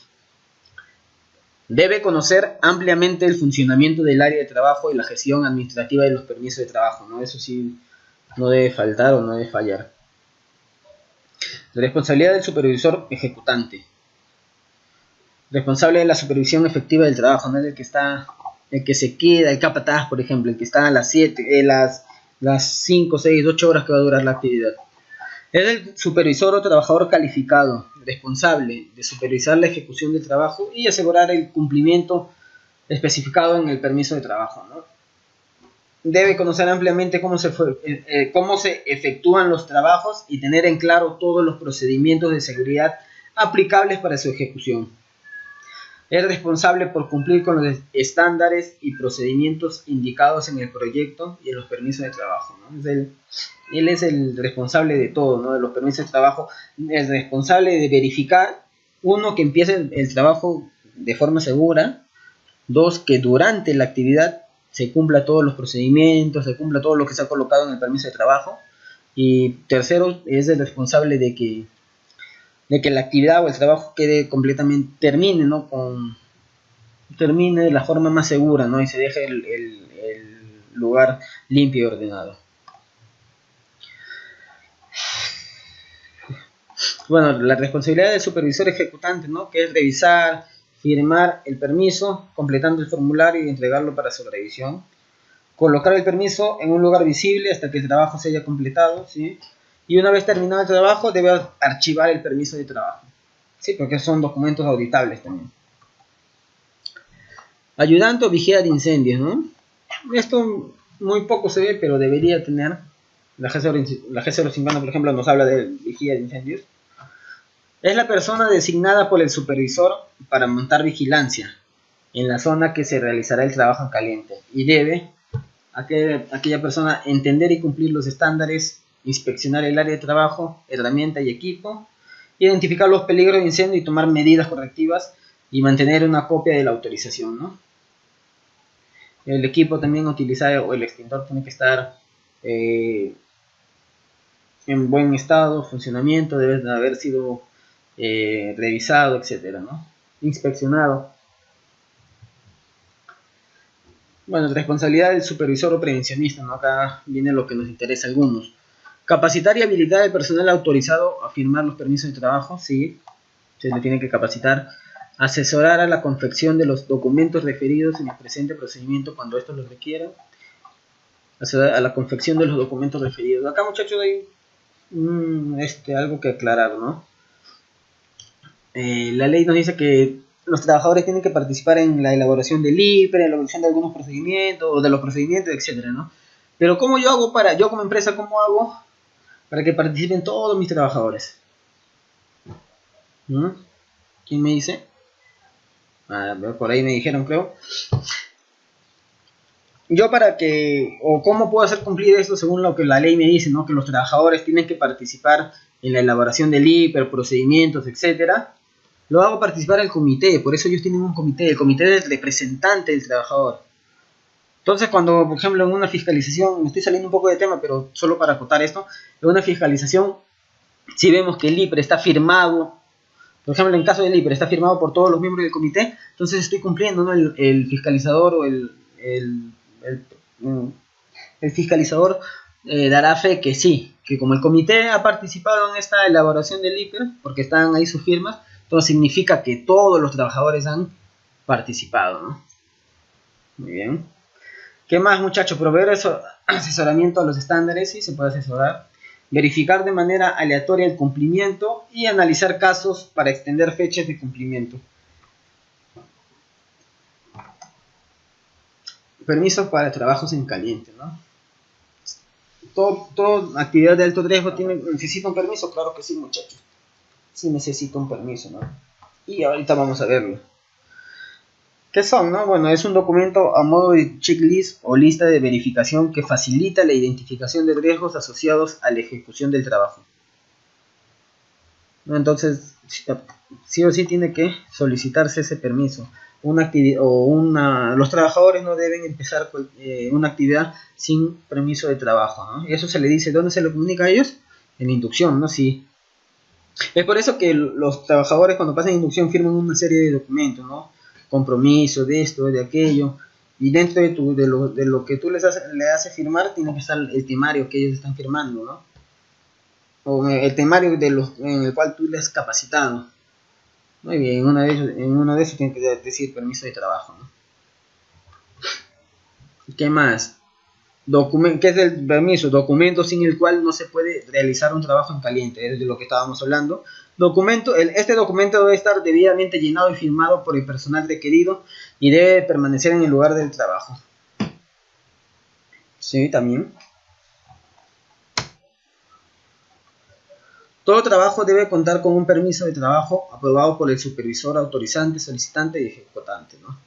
Debe conocer ampliamente el funcionamiento del área de trabajo y la gestión administrativa de los permisos de trabajo, ¿no? Eso sí, no debe faltar o no debe fallar. La responsabilidad del supervisor ejecutante. Responsable de la supervisión efectiva del trabajo, ¿no? El que se queda, el capataz, por ejemplo, el que está a las 7, las 5, 6, 8 horas que va a durar la actividad. Es el supervisor o trabajador calificado, responsable de supervisar la ejecución del trabajo y asegurar el cumplimiento especificado en el permiso de trabajo, ¿no? Debe conocer ampliamente cómo se efectúan los trabajos y tener en claro todos los procedimientos de seguridad aplicables para su ejecución. Es responsable por cumplir con los estándares y procedimientos indicados en el proyecto y en los permisos de trabajo, ¿no? Él es el responsable de todo, ¿no? De los permisos de trabajo, es responsable de verificar, uno, que empiece el trabajo de forma segura, dos, que durante la actividad se cumpla todos los procedimientos, se cumpla todo lo que se ha colocado en el permiso de trabajo, y tercero, es el responsable de que la actividad o el trabajo quede completamente, termine, ¿no? Termine de la forma más segura, ¿no? Y se deje el lugar limpio y ordenado. Bueno, la responsabilidad del supervisor ejecutante, ¿no? Que es revisar, firmar el permiso, completando el formulario y entregarlo para su revisión. Colocar el permiso en un lugar visible hasta que el trabajo se haya completado, ¿sí? Y una vez terminado el trabajo, debe archivar el permiso de trabajo. Sí, porque son documentos auditables también. Ayudante o vigía de incendios, ¿no? Esto muy poco se ve, pero debería tener. La G050, por ejemplo, nos habla de vigía de incendios. Es la persona designada por el supervisor para montar vigilancia en la zona que se realizará el trabajo en caliente. Y debe aquella persona entender y cumplir los estándares, inspeccionar el área de trabajo, herramienta y equipo, identificar los peligros de incendio y tomar medidas correctivas y mantener una copia de la autorización, ¿no? El equipo también utilizado o el extintor tiene que estar en buen estado, funcionamiento, debe de haber sido revisado, etcétera, ¿no? Inspeccionado. Bueno, responsabilidad del supervisor o prevencionista, ¿no? Acá viene lo que nos interesa a algunos. Capacitar y habilitar al personal autorizado a firmar los permisos de trabajo, sí, se le tiene que capacitar. Asesorar a la confección de los documentos referidos en el presente procedimiento cuando estos los requieran. Asesorar a la confección de los documentos referidos. Acá, muchachos, hay algo que aclarar, ¿no? La ley nos dice que los trabajadores tienen que participar en la elaboración del IPRE, en la elaboración de algunos procedimientos, o de los procedimientos, etcétera, ¿no? Pero ¿cómo yo hago yo como empresa, cómo hago para que participen todos mis trabajadores? ¿Mm? ¿Quién me dice? Por ahí me dijeron, creo. Yo ¿cómo puedo hacer cumplir esto según lo que la ley me dice, ¿no? Que los trabajadores tienen que participar en la elaboración del IPRE, procedimientos, etcétera. Lo hago participar al comité, por eso ellos tienen un comité, el comité del representante del trabajador. Entonces, cuando, por ejemplo, en una fiscalización, me estoy saliendo un poco de tema, pero solo para acotar esto, en una fiscalización, si vemos que el IPRE está firmado, por ejemplo, en caso del IPRE está firmado por todos los miembros del comité, entonces estoy cumpliendo, ¿no? El fiscalizador o el fiscalizador dará fe que sí, que como el comité ha participado en esta elaboración del IPRE, porque están ahí sus firmas, entonces significa que todos los trabajadores han participado, ¿no? Muy bien. ¿Qué más, muchachos? Proveer asesoramiento a los estándares, sí se puede asesorar. Verificar de manera aleatoria el cumplimiento y analizar casos para extender fechas de cumplimiento. Permisos para trabajos en caliente, ¿no? Toda actividad de alto riesgo necesita un permiso, claro que sí, muchachos. Sí necesita un permiso, ¿no? Y ahorita vamos a verlo. ¿Qué son, no? Bueno, es un documento a modo de checklist o lista de verificación que facilita la identificación de riesgos asociados a la ejecución del trabajo, ¿no? Entonces, sí o sí tiene que solicitarse ese permiso. Los trabajadores no deben empezar una actividad sin permiso de trabajo, ¿no? Y eso se le dice, ¿dónde se le comunica a ellos? En la inducción, ¿no? Sí. Es por eso que los trabajadores cuando pasan inducción firman una serie de documentos, ¿no? Compromiso de esto, de aquello, y dentro de lo que tú le haces firmar tiene que estar el temario que ellos están firmando, ¿no? O el temario en el cual tú les has capacitado. Muy bien, en uno de esos tiene que decir permiso de trabajo, ¿no? ¿Qué más? ¿Qué es el permiso? Documento sin el cual no se puede realizar un trabajo en caliente, es de lo que estábamos hablando. Este documento debe estar debidamente llenado y firmado por el personal requerido y debe permanecer en el lugar del trabajo. Sí, también. Todo trabajo debe contar con un permiso de trabajo aprobado por el supervisor, autorizante, solicitante y ejecutante, ¿no?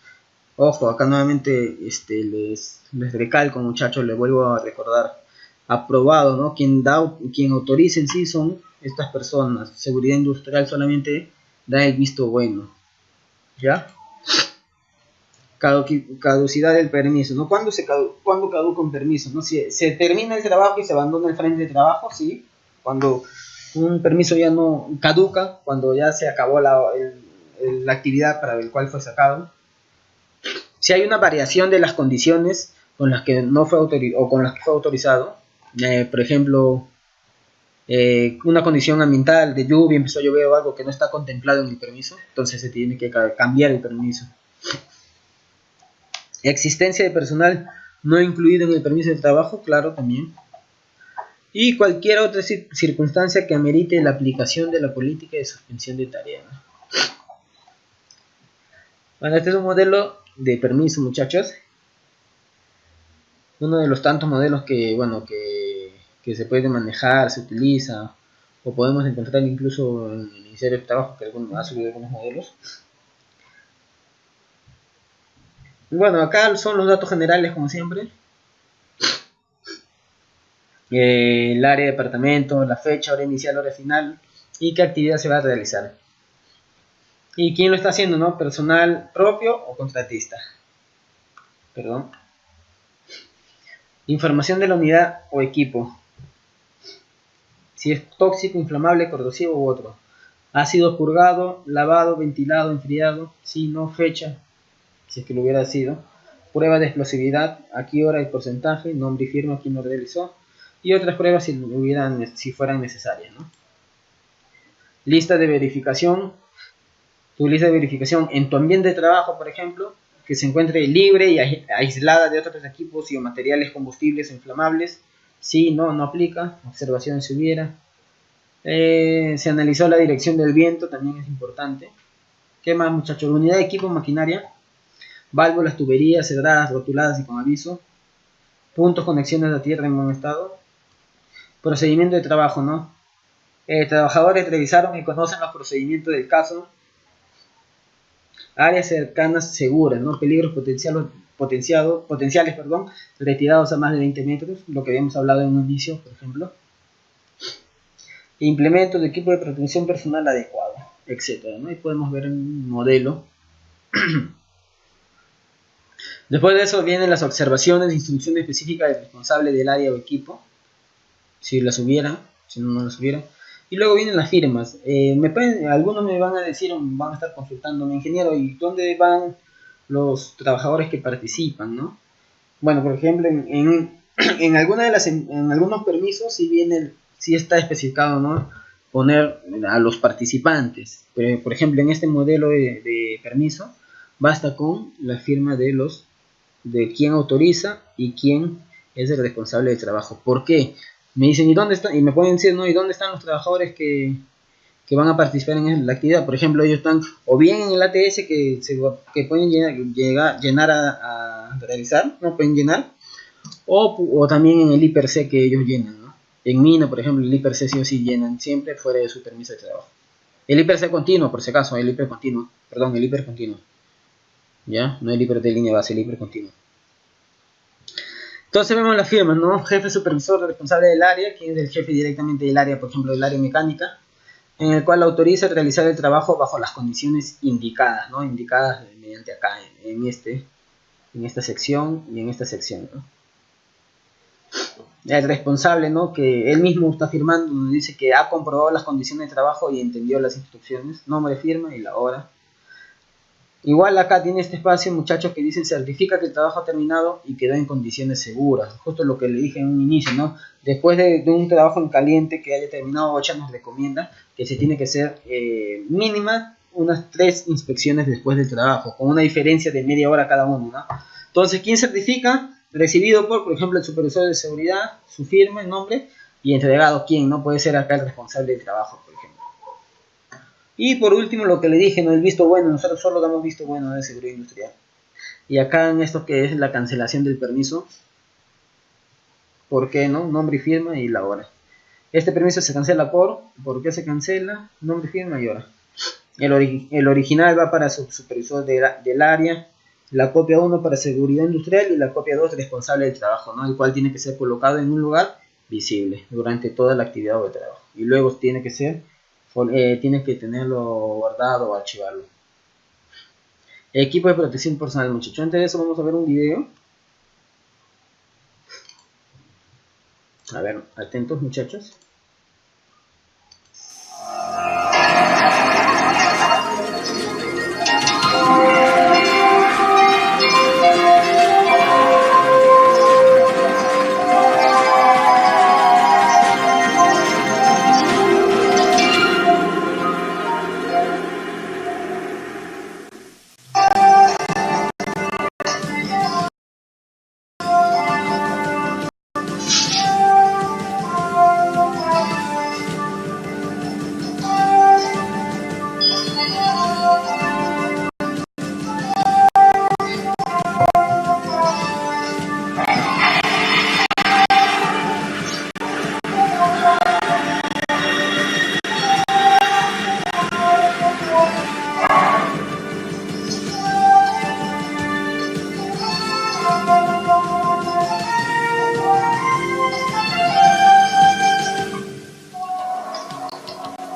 Ojo, acá nuevamente les recalco, muchachos, les vuelvo a recordar. Aprobado, ¿no? Quien autoriza en sí son estas personas. Seguridad Industrial solamente da el visto bueno. ¿Ya? Caducidad del permiso, ¿no? ¿Cuándo caduca un permiso? ¿No? Si se termina el trabajo y se abandona el frente de trabajo, sí. Cuando un permiso ya no caduca, cuando ya se acabó la actividad para el cual fue sacado. Si hay una variación de las condiciones con las que no fue con las que fue autorizado, por ejemplo, una condición ambiental de lluvia, empezó a llover o algo que no está contemplado en el permiso, entonces se tiene que cambiar el permiso. Existencia de personal no incluido en el permiso de trabajo, claro, también. Y cualquier otra circunstancia que amerite la aplicación de la política de suspensión de tarea, ¿no? Bueno, este es un modelo de permiso, muchachos. Uno de los tantos modelos que, bueno, que se puede manejar, se utiliza, o podemos encontrar incluso en el Ministerio de Trabajo, que ha subido algunos modelos. Bueno, acá son los datos generales, como siempre. El área de departamento, la fecha, hora inicial, hora final, y qué actividad se va a realizar. ¿Y quién lo está haciendo, no? ¿Personal propio o contratista? Perdón. Información de la unidad o equipo. Si es tóxico, inflamable, corrosivo u otro. Ha sido purgado, lavado, ventilado, enfriado. Si no, fecha, si es que lo hubiera sido. Prueba de explosividad, a qué hora y porcentaje, nombre y firma, quién lo realizó. Y otras pruebas si fueran necesarias, ¿no? Lista de verificación. Tu lista de verificación en tu ambiente de trabajo, por ejemplo, que se encuentre libre y aislada de otros equipos y o materiales combustibles o inflamables. Sí, no aplica. Observación si hubiera. Se analizó la dirección del viento, también es importante. ¿Qué más, muchachos? Unidad de equipo, maquinaria. Válvulas, tuberías, cerradas, rotuladas y con aviso. Puntos, conexiones a tierra en buen estado. Procedimiento de trabajo, ¿no? Trabajadores revisaron y conocen los procedimientos del caso. Áreas cercanas seguras, ¿no? Peligros potenciales, retirados a más de 20 metros, lo que habíamos hablado en un inicio, por ejemplo. Implementos de equipo de protección personal adecuado, etcétera, ¿no? Y podemos ver un modelo. Después de eso vienen las observaciones, instrucciones específicas del responsable del área o equipo, si las hubiera, si no las hubiera. Y luego vienen las firmas. Algunos me van a decir, van a estar consultándome, ingeniero, ¿y dónde van los trabajadores que participan, no? Bueno, por ejemplo, en algunos permisos sí está especificado, ¿no? Poner a los participantes. Pero, por ejemplo, en este modelo de permiso, basta con la firma de de quién autoriza y quién es el responsable del trabajo. ¿Por qué? Me dicen, ¿y dónde están? Y me pueden decir, ¿no? ¿Y dónde están los trabajadores que van a participar en la actividad? Por ejemplo, ellos están o bien en el ATS que pueden llenar a realizar, no pueden llenar, o también en el IPRC que ellos llenan, ¿no? En Mina, por ejemplo, el IPRC sí o sí llenan siempre fuera de su permiso de trabajo. El IPRC continuo, por si acaso, el hiper continuo, ¿ya? No el hiper de línea base, el hiper continuo. Entonces vemos las firmas, ¿no? Jefe, supervisor, responsable del área, quien es el jefe directamente del área, por ejemplo, del área mecánica, en el cual autoriza realizar el trabajo bajo las condiciones indicadas, ¿no? Indicadas mediante acá, en esta sección y en esta sección, ¿no? El responsable, ¿no? Que él mismo está firmando, donde dice que ha comprobado las condiciones de trabajo y entendió las instrucciones, nombre, firma y la hora. Igual acá tiene este espacio, muchachos, que dice certifica que el trabajo ha terminado y quedó en condiciones seguras. Justo lo que le dije en un inicio, ¿no? Después de un trabajo en caliente que haya terminado, OCHA nos recomienda que se tiene que hacer mínima unas 3 inspecciones después del trabajo, con una diferencia de media hora cada uno, ¿no? Entonces, ¿quién certifica? Recibido por ejemplo, el supervisor de seguridad, su firma, el nombre, y entregado quién, ¿no? Puede ser acá el responsable del trabajo, por ejemplo. Y por último, lo que le dije, ¿no? El visto bueno, nosotros solo damos visto bueno de seguridad industrial. Y acá en esto que es la cancelación del permiso, ¿por qué no? Nombre y firma y la hora. Este permiso se cancela ¿por qué se cancela? Nombre, firma y hora. El original va para su supervisor del área, la copia 1 para seguridad industrial y la copia 2 responsable del trabajo, ¿no? El cual tiene que ser colocado en un lugar visible durante toda la actividad o el trabajo. Y luego tiene que tenerlo guardado o archivarlo. Equipo de protección personal, muchachos. Antes de eso vamos a ver un video. A ver, atentos, muchachos.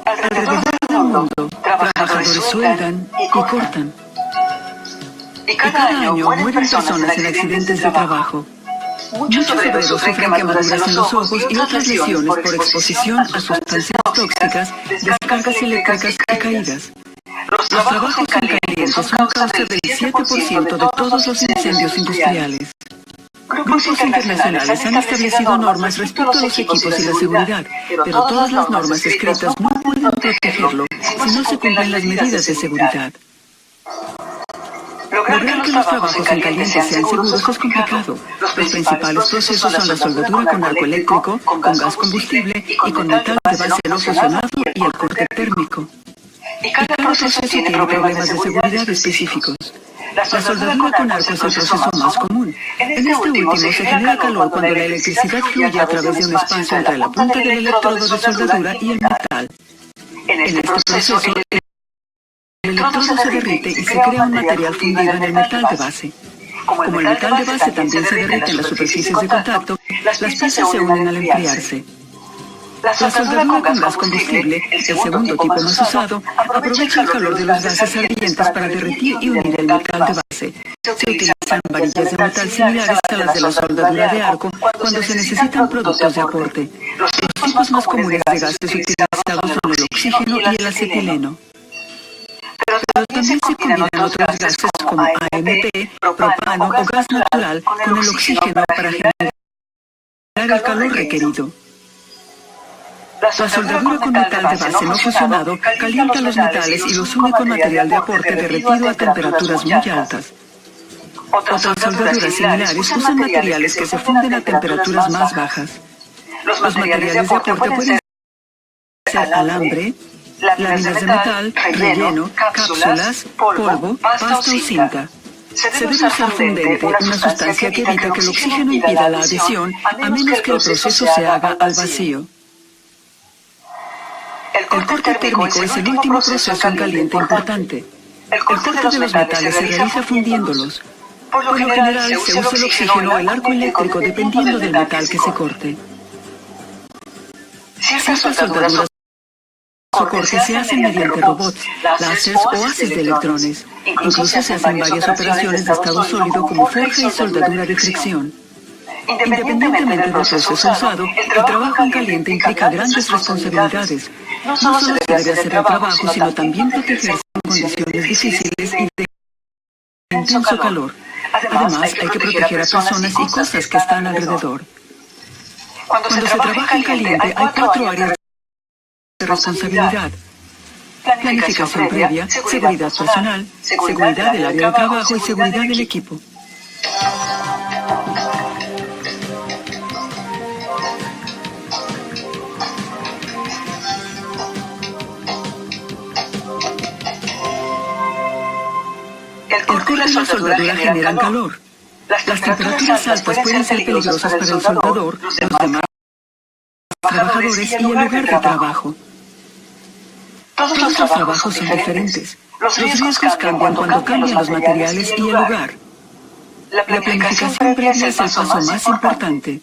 Alrededor del mundo, trabajadores sueldan y cortan. Y cada año mueren personas en accidentes de trabajo. Muchos obreros sufren quemaduras en los ojos y otras lesiones por exposición a sustancias tóxicas, descargas eléctricas y caídas. Los trabajos en caliente son causa del 7% de todos los incendios industriales. Grupos internacionales han establecido normas respecto a los equipos y la seguridad, pero todas las normas escritas no pueden protegerlo si no se cumplen las medidas de seguridad. Lograr que los trabajos en caliente sean seguros es complicado. Los principales procesos son la soldadura con arco eléctrico, con gas combustible y con metal de base no fusionado y el corte térmico. Y cada proceso tiene problemas de seguridad específicos. La soldadura con arco es el proceso más común. En este último se genera calor cuando la electricidad fluye a través de un espacio entre la punta del electrodo de soldadura y el metal. En este proceso, el electrodo se derrite y se crea un material fundido en el metal de base. Como el metal de base también se derrite en las superficies de contacto, las piezas se unen al enfriarse. La soldadura con gas combustible, el segundo tipo más usado, aprovecha el calor de los gases ardientes para derretir y unir el metal de base. Se utilizan varillas de metal similares a las de la soldadura de arco cuando se necesitan productos de aporte. Los tipos más comunes de gases utilizados son el oxígeno y el acetileno. Pero también se combinan otros gases como AMP, propano o gas natural con el oxígeno para generar el calor requerido. La soldadura con metal de base no fusionado calienta los metales y los une con material de aporte derretido a temperaturas muy altas. Otras soldaduras similares usan materiales que se funden a temperaturas más bajas. Los materiales de aporte pueden ser alambre, láminas de metal, relleno, cápsulas, polvo, pasta o cinta. Se debe usar fundente, una sustancia que evita que el oxígeno impida la adhesión, a menos que el proceso se haga al vacío. El corte térmico es el último proceso en caliente importante. El corte de los metales se realiza fundiéndolos. Por lo general, se usa el oxígeno o el arco eléctrico dependiendo del metal que se corte. Ciertas soldaduras o cortes se hacen mediante robots, láseres o haces de electrones. Incluso se hacen varias operaciones de estado sólido como forja y soldadura de fricción. Independientemente del proceso usado, el trabajo en caliente implica grandes responsabilidades. No solo se debe hacer el trabajo, sino también protegerse en condiciones difíciles y de intenso calor. Además, hay que proteger a personas y cosas que están alrededor. Cuando se trabaja en caliente, hay 4 áreas de responsabilidad: planificación previa, seguridad personal, seguridad del área de trabajo y seguridad del equipo. El corte y la soldadura generan calor. Las temperaturas altas pueden ser peligrosas para el soldador, los demás trabajadores y el lugar de trabajo. Todos los trabajos son diferentes. Los riesgos cambian cuando cambian los materiales y el lugar. La planificación previa es el paso más importante.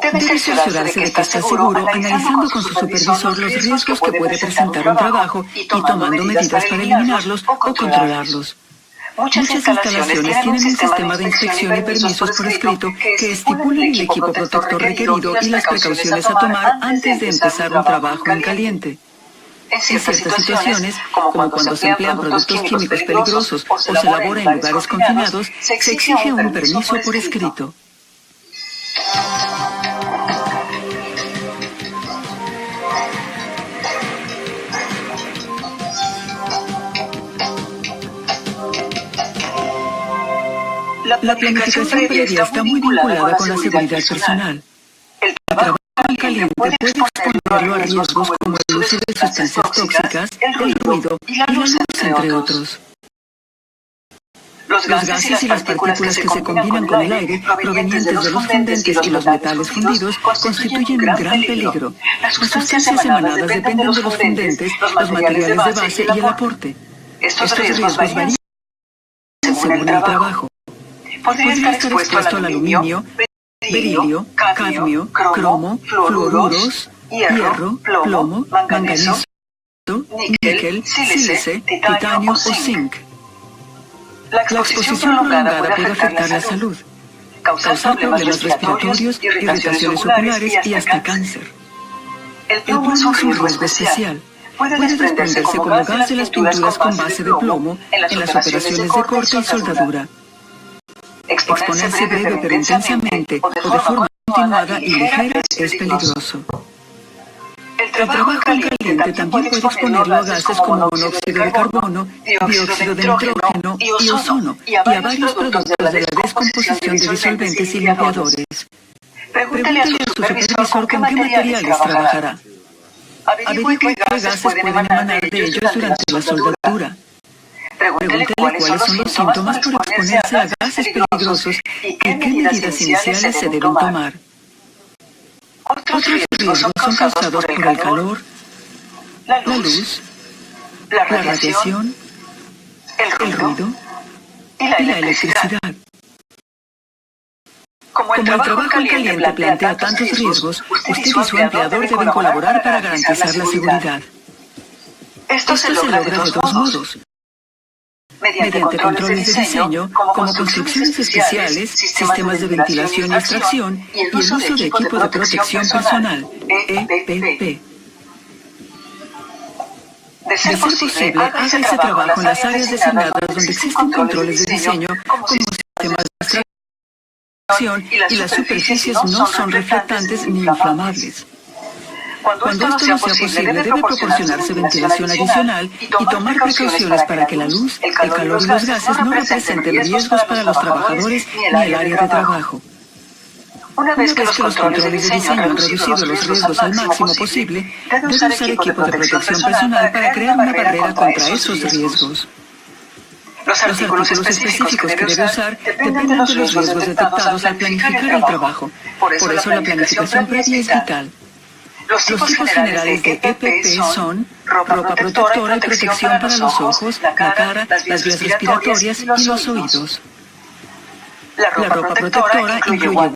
Debe cerciorarse de que está seguro, analizando con su supervisor los riesgos que puede presentar un trabajo y tomando medidas para eliminarlos o controlarlos. Muchas instalaciones tienen un sistema de inspección y permisos por escrito que estipulan el equipo protector requerido y las precauciones a tomar antes de empezar un trabajo en caliente. En ciertas situaciones, como cuando se emplean productos químicos peligrosos o se elabora en lugares confinados, se exige un permiso por escrito. La planificación previa está muy vinculada con la seguridad personal. El trabajo en caliente puede exponerlo a riesgos como el uso de sustancias tóxicas, el ruido y la luz, entre otros. Los gases y las partículas que se combinan con el aire, provenientes de los fundentes y los metales fundidos, constituyen un gran peligro. Las sustancias emanadas dependen de los fundentes, los materiales de base y el aporte. Estos riesgos varían según el trabajo. Podría estar expuesto al aluminio, berilio, cadmio, cromo, fluoruros, hierro, plomo, manganeso, níquel, sílice, titanio o zinc. La exposición prolongada puede afectar la salud, causar problemas respiratorios, irritaciones oculares y hasta cáncer. El plomo es un riesgo especial. Puede desprenderse como gas de las pinturas con base de plomo en las operaciones de corte y soldadura. Exponerse breve pero intensamente o de forma continuada y ligera es peligroso. El trabajo en caliente también puede exponerlo a gases como monóxido de carbono, dióxido de nitrógeno y ozono, y a varios productos de la descomposición de disolventes y limpiadores. Pregúntele a su supervisor con qué materiales trabajará. Averigüe qué gases pueden emanar de ellos durante la soldadura. Pregúntele cuáles son los síntomas por exponerse a gases peligrosos y qué medidas iniciales se deben tomar. Otros riesgos son causados por el calor, la luz, la radiación, el ruido y la electricidad. Como el trabajo en caliente plantea tantos riesgos, usted y su empleador deben colaborar para garantizar la seguridad. Esto se logra de dos modos: mediante controles de diseño, como construcciones especiales, sistemas de ventilación y extracción, y el uso de equipo de protección personal, EPP. De ser posible, haga ese trabajo en las áreas designadas donde existen controles de diseño, como sistemas de extracción, y las superficies no son reflectantes ni inflamables. Pregunte a su supervisor con qué materiales trabajará. Averigüe qué gases pueden emanar de ellos durante la soldadura. Pregúntele cuáles son los síntomas por exponerse a gases peligrosos y qué medidas iniciales se deben tomar. Otros riesgos son causados por el calor, la luz, la radiación, el ruido y la electricidad. Como el trabajo en caliente plantea tantos riesgos, usted y su empleador deben colaborar para garantizar la seguridad. Esto se logra de dos modos: mediante controles de diseño, como construcciones especiales, sistemas de ventilación y extracción, y el uso de equipo de protección personal, EPP. De ser posible, haga ese trabajo en las áreas designadas donde existen controles de diseño, como sistemas de extracción, y las superficies no son reflectantes ni inflamables. Cuando esto no sea posible, debe proporcionarse ventilación adicional y tomar precauciones para que la luz, el calor y los gases no representen riesgos para los trabajadores ni el área de trabajo. Una vez que los controles de diseño han reducido los riesgos al máximo posible, debe usar equipo de protección personal para crear una barrera contra esos riesgos. Los artículos específicos que debe usar dependen de los riesgos detectados al planificar el trabajo. Por eso la planificación previa es vital. Los tipos generales de EPP son ropa protectora y protección para los ojos, la cara, las vías respiratorias y los oídos. La ropa protectora incluye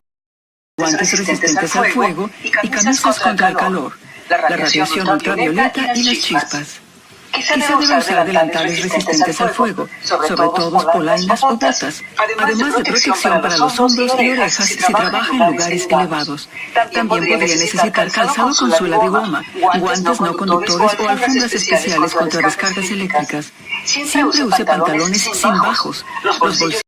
guantes resistentes al fuego y camisas contra el calor, la radiación ultravioleta y las chispas. Quizá debe usar delantales resistentes al fuego, sobre todo polainas o botas, además de protección para los hombros y orejas si trabaja en lugares elevados. También podría necesitar calzado con suela de goma, guantes no conductores o alfombras especiales contra descargas eléctricas. Siempre use pantalones sin bajos. Los bolsillos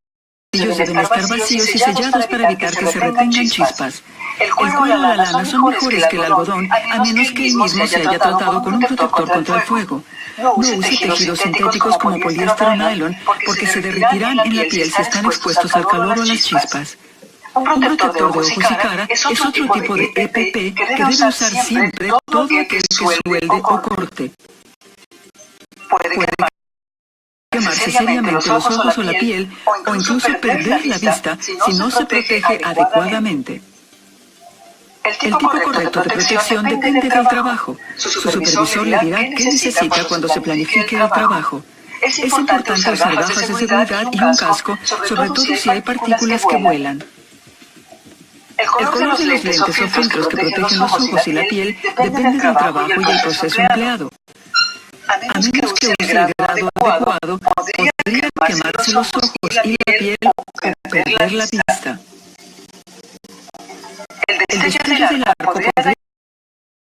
deben estar vacíos y sellados para evitar que se retengan chispas. El cuero o la lana son mejores que el algodón, a menos que el mismo se haya tratado con un protector contra el fuego. No use tejidos sintéticos como poliéster o nylon, porque se derretirán en la piel si están expuestos al calor o a las chispas. Un protector de ojos y cara es otro tipo de EPP que debe usar siempre todo aquel que suelde o corte. Puede quemarse seriamente los ojos o la piel, o incluso perder la vista si no se protege adecuadamente. El tipo correcto de protección depende del trabajo. Su supervisor le dirá qué necesita cuando se planifique el trabajo. Es importante usar gafas de seguridad y un casco, sobre todo si hay partículas que vuelan. El color de los lentes o filtros que protegen los ojos y la piel depende del trabajo y del proceso empleado. A menos que use el grado adecuado, podrían quemarse los ojos y la piel o perder la vista. El destello del arco podría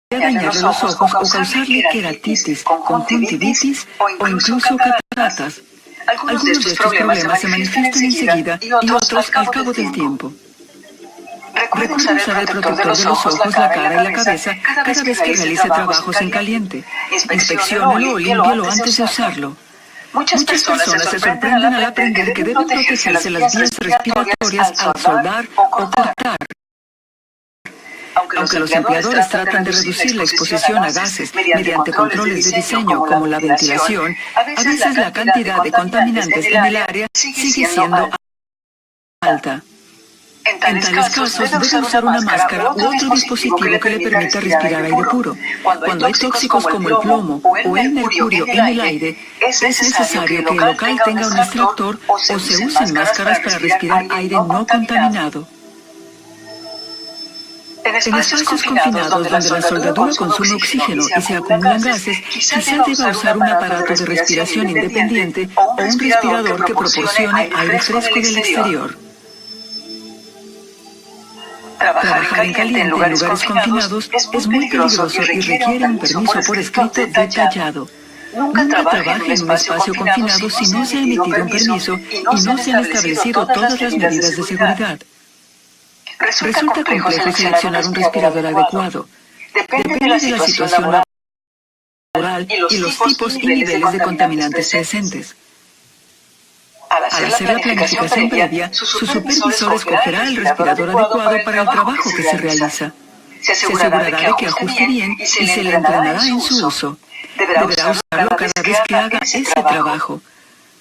dañarle los ojos o causarle queratitis, conjuntivitis o incluso cataratas. Algunos de estos problemas se manifiestan enseguida y otros al cabo del tiempo. Recuerde usar el protector de los ojos, la cara y la cabeza cada vez que realice trabajos en caliente. Inspecciónelo o límpielo antes de usarlo. Muchas personas se sorprenden al aprender que deben protegerse las vías respiratorias al soldar o cortar. Aunque los empleadores tratan de reducir la exposición a gases mediante controles de diseño como la ventilación, a veces la cantidad de contaminantes en el área sigue siendo alta. En tales casos, debe usar una máscara u otro dispositivo que le permita respirar aire puro. Cuando hay tóxicos como el plomo o el mercurio en el aire, es necesario que el local tenga un extractor o se usen máscaras para respirar aire no contaminado. En espacios confinados donde la soldadura consume oxígeno y se acumulan gases, quizá deba usar un aparato de respiración independiente o un respirador que proporcione aire fresco del exterior. Trabajar en caliente en lugares confinados es muy peligroso y requiere un permiso por escrito detallado. Nunca trabaje en un espacio confinado si no se ha emitido un permiso y no se han establecido todas las medidas de seguridad. Resulta complejo seleccionar un respirador adecuado. Depende de la situación laboral y los tipos y niveles de contaminantes presentes. Al hacer la planificación previa, su supervisor escogerá el respirador adecuado para el trabajo que se realiza. Se asegurará de que ajuste bien y se le entrenará en su uso. Deberá usarlo cada vez que haga ese trabajo.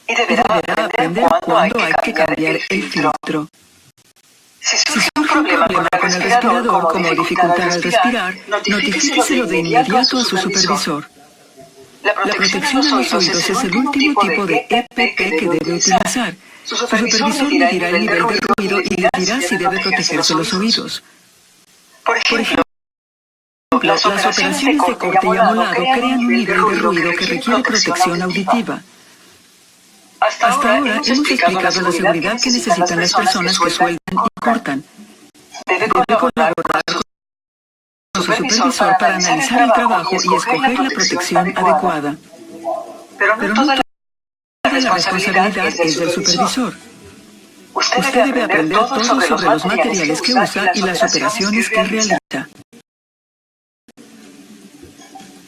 Y deberá aprender cuándo hay que cambiar el filtro. Si surge un problema con el respirador, como dificultad al respirar, notifíqueselo de inmediato a su supervisor. La protección a los oídos es el último tipo de EPP que debe utilizar. Su supervisor le dirá el nivel de ruido y le dirá si debe protegerse los oídos. Por ejemplo, las operaciones de corte y amolado crean un nivel de ruido que requiere protección auditiva. Hasta ahora hemos explicado la seguridad que necesitan las personas que sueldan y cortan. Debe colaborar con su supervisor para analizar el trabajo y escoger la protección adecuada. Pero no toda la responsabilidad es del supervisor. Usted debe aprender todo sobre los materiales que usa y las operaciones que realiza.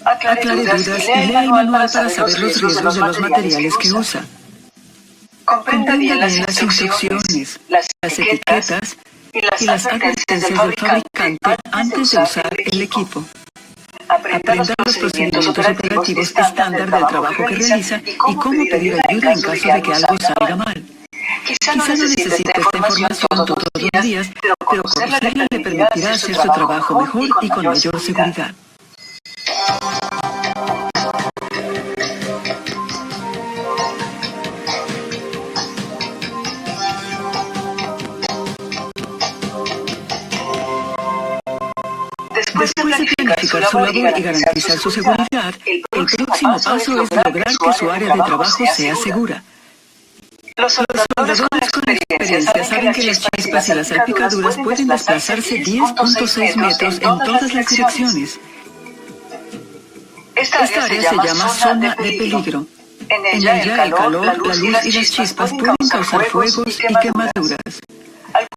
Aclare dudas y lea el manual para saber los riesgos de los materiales que usa. Comprenda bien las instrucciones, las etiquetas y las advertencias del fabricante antes de usar el equipo. Aprenda los procedimientos operativos estándar del trabajo que realiza y cómo pedir ayuda en caso de que algo salga mal. Quizá no necesite esta información todos los días, pero conocerla le permitirá hacer su trabajo mejor y con mayor seguridad. Después de planificar su labor y garantizar su seguridad, el próximo paso es lograr que su área de trabajo sea segura. Los soldadores con experiencia saben que las chispas y las salpicaduras pueden desplazarse 10.6 metros en todas las direcciones. Esta área se llama zona de peligro. En ella el calor, la luz y las chispas pueden causar fuegos y quemaduras.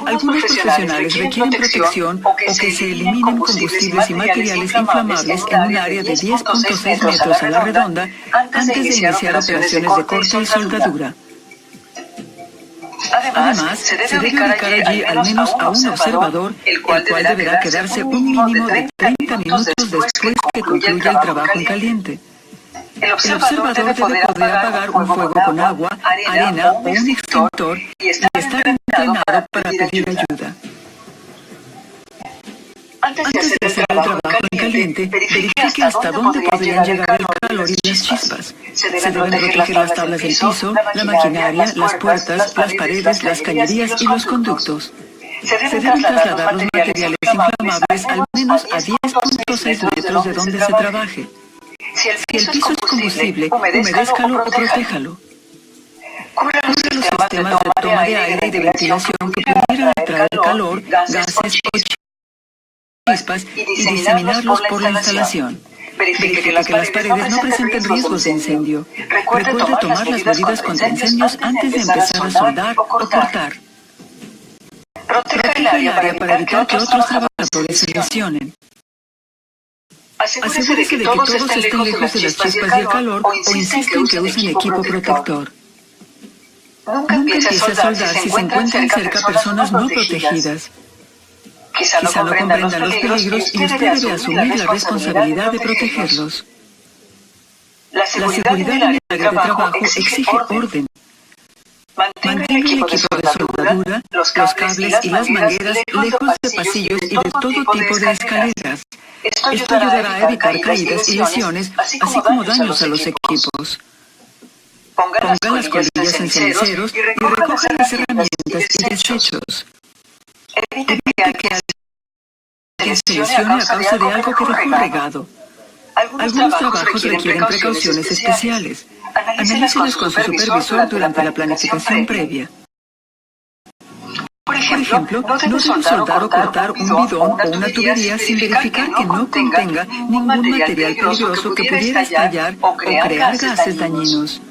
Algunos profesionales requieren protección o que se eliminen combustibles y materiales inflamables en un área de 10.6 metros a la redonda antes de iniciar operaciones de corte y soldadura. Además, se debe ubicar allí al menos a un observador, el cual deberá quedarse un mínimo de 30 minutos después que concluya el trabajo en caliente. El observador debe poder apagar un fuego con agua, arena o un extintor y estar entrenado para pedir ayuda. Antes de hacer el trabajo en caliente, verifique hasta dónde podrían llegar el calor y las chispas. Se deben proteger las tablas del piso, la maquinaria, las puertas, las paredes, las cañerías y los conductos. Se deben trasladar los materiales inflamables al menos a 10.6 metros de donde se trabaje. Si el piso es combustible, humedézcalo o protéjalo. Cubra los sistemas de toma de aire y de ventilación que pudieran atraer calor, gases o chispas y diseminarlos por la instalación. Verifique que las paredes no presenten riesgos de incendio. Recuerde tomar las medidas contra incendios antes de empezar a soldar o cortar. Proteja el área para evitar que otros trabajadores se lesionen. Asegúrese de que todos estén lejos de las chispas y el calor o insista en que usen equipo protector. Nunca empiece a soldar si se encuentran cerca personas no protegidas. Quizá no comprendan los peligros y usted debe asumir la responsabilidad de protegerlos. La seguridad en el área de trabajo exige orden. Mantenga el equipo de soldadura, los cables y las mangueras lejos de pasillos y de todo tipo de escaleras. Esto ayudará a evitar caídas y lesiones, así como daños a los equipos. Ponga las colillas en ceniceros y recoja las herramientas y desechos. Evite que alguien se lesione a causa de algo que dejó regado. Algunos trabajos requieren precauciones especiales. Analícelas con su supervisor durante la planificación previa. Por ejemplo, no debe soldar o cortar un bidón o una tubería sin verificar que no contenga ningún material peligroso que pudiera estallar o crear gases dañinos.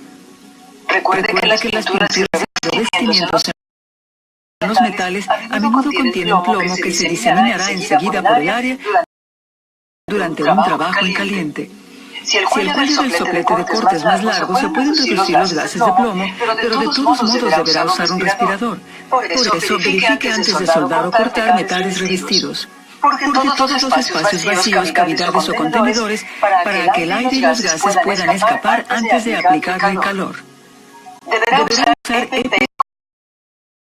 Recuerde que las pinturas y revestimientos en los metales a menudo contienen plomo que se diseminará enseguida por el área durante un trabajo en caliente. Si el cuello del soplete de corte es más largo, se pueden reducir los gases de plomo, pero de todos modos deberá usar un respirador. Por eso, verifique antes de soldar o cortar metales revestidos. Porque todos los espacios vacíos, cavidades o contenedores, para que el aire y los gases puedan escapar antes de aplicarle el calor. Deberá usar EPP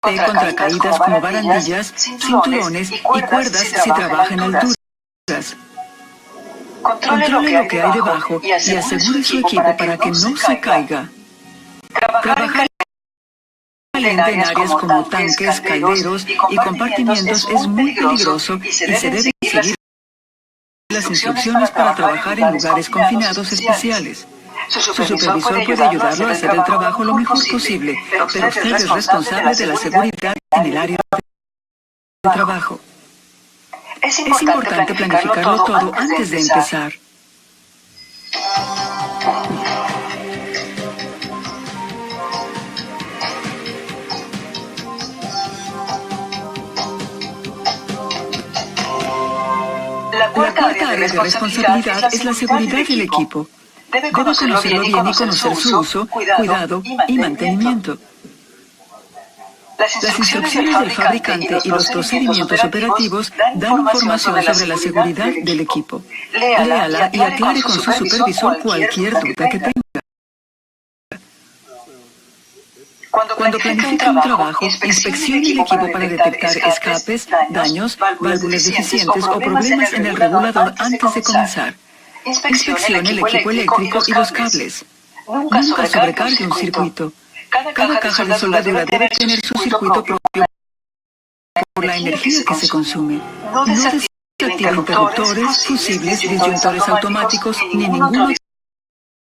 contra caídas como barandillas, cinturones y cuerdas si trabaja en alturas. Controle lo que hay debajo y asegure su equipo para que no se caiga. Trabajar en áreas como tanques, calderos y compartimientos es muy peligroso y se debe seguir las instrucciones para trabajar en lugares confinados especiales. Su supervisor puede ayudarlo a hacer el trabajo lo mejor posible, pero usted es responsable de la seguridad en el área de trabajo. Es importante planificarlo todo antes de empezar. La cuarta áreas de responsabilidad es la seguridad del equipo. Debe conocerlo bien y conocer su uso, cuidado y mantenimiento. Las instrucciones del fabricante y los procedimientos operativos dan información sobre la seguridad del equipo. Léala y aclare con su supervisor cualquier duda que tenga. Cuando planifique un trabajo, inspeccione el equipo para detectar escapes, daños, válvulas deficientes o problemas en el regulador antes de comenzar. Inspeccione el equipo eléctrico y los cables. Nunca sobrecargue un circuito. Cada caja de soldadura debe tener su circuito propio por la energía que se consume. No desactive interruptores, fusibles, disyuntores automáticos ni ningún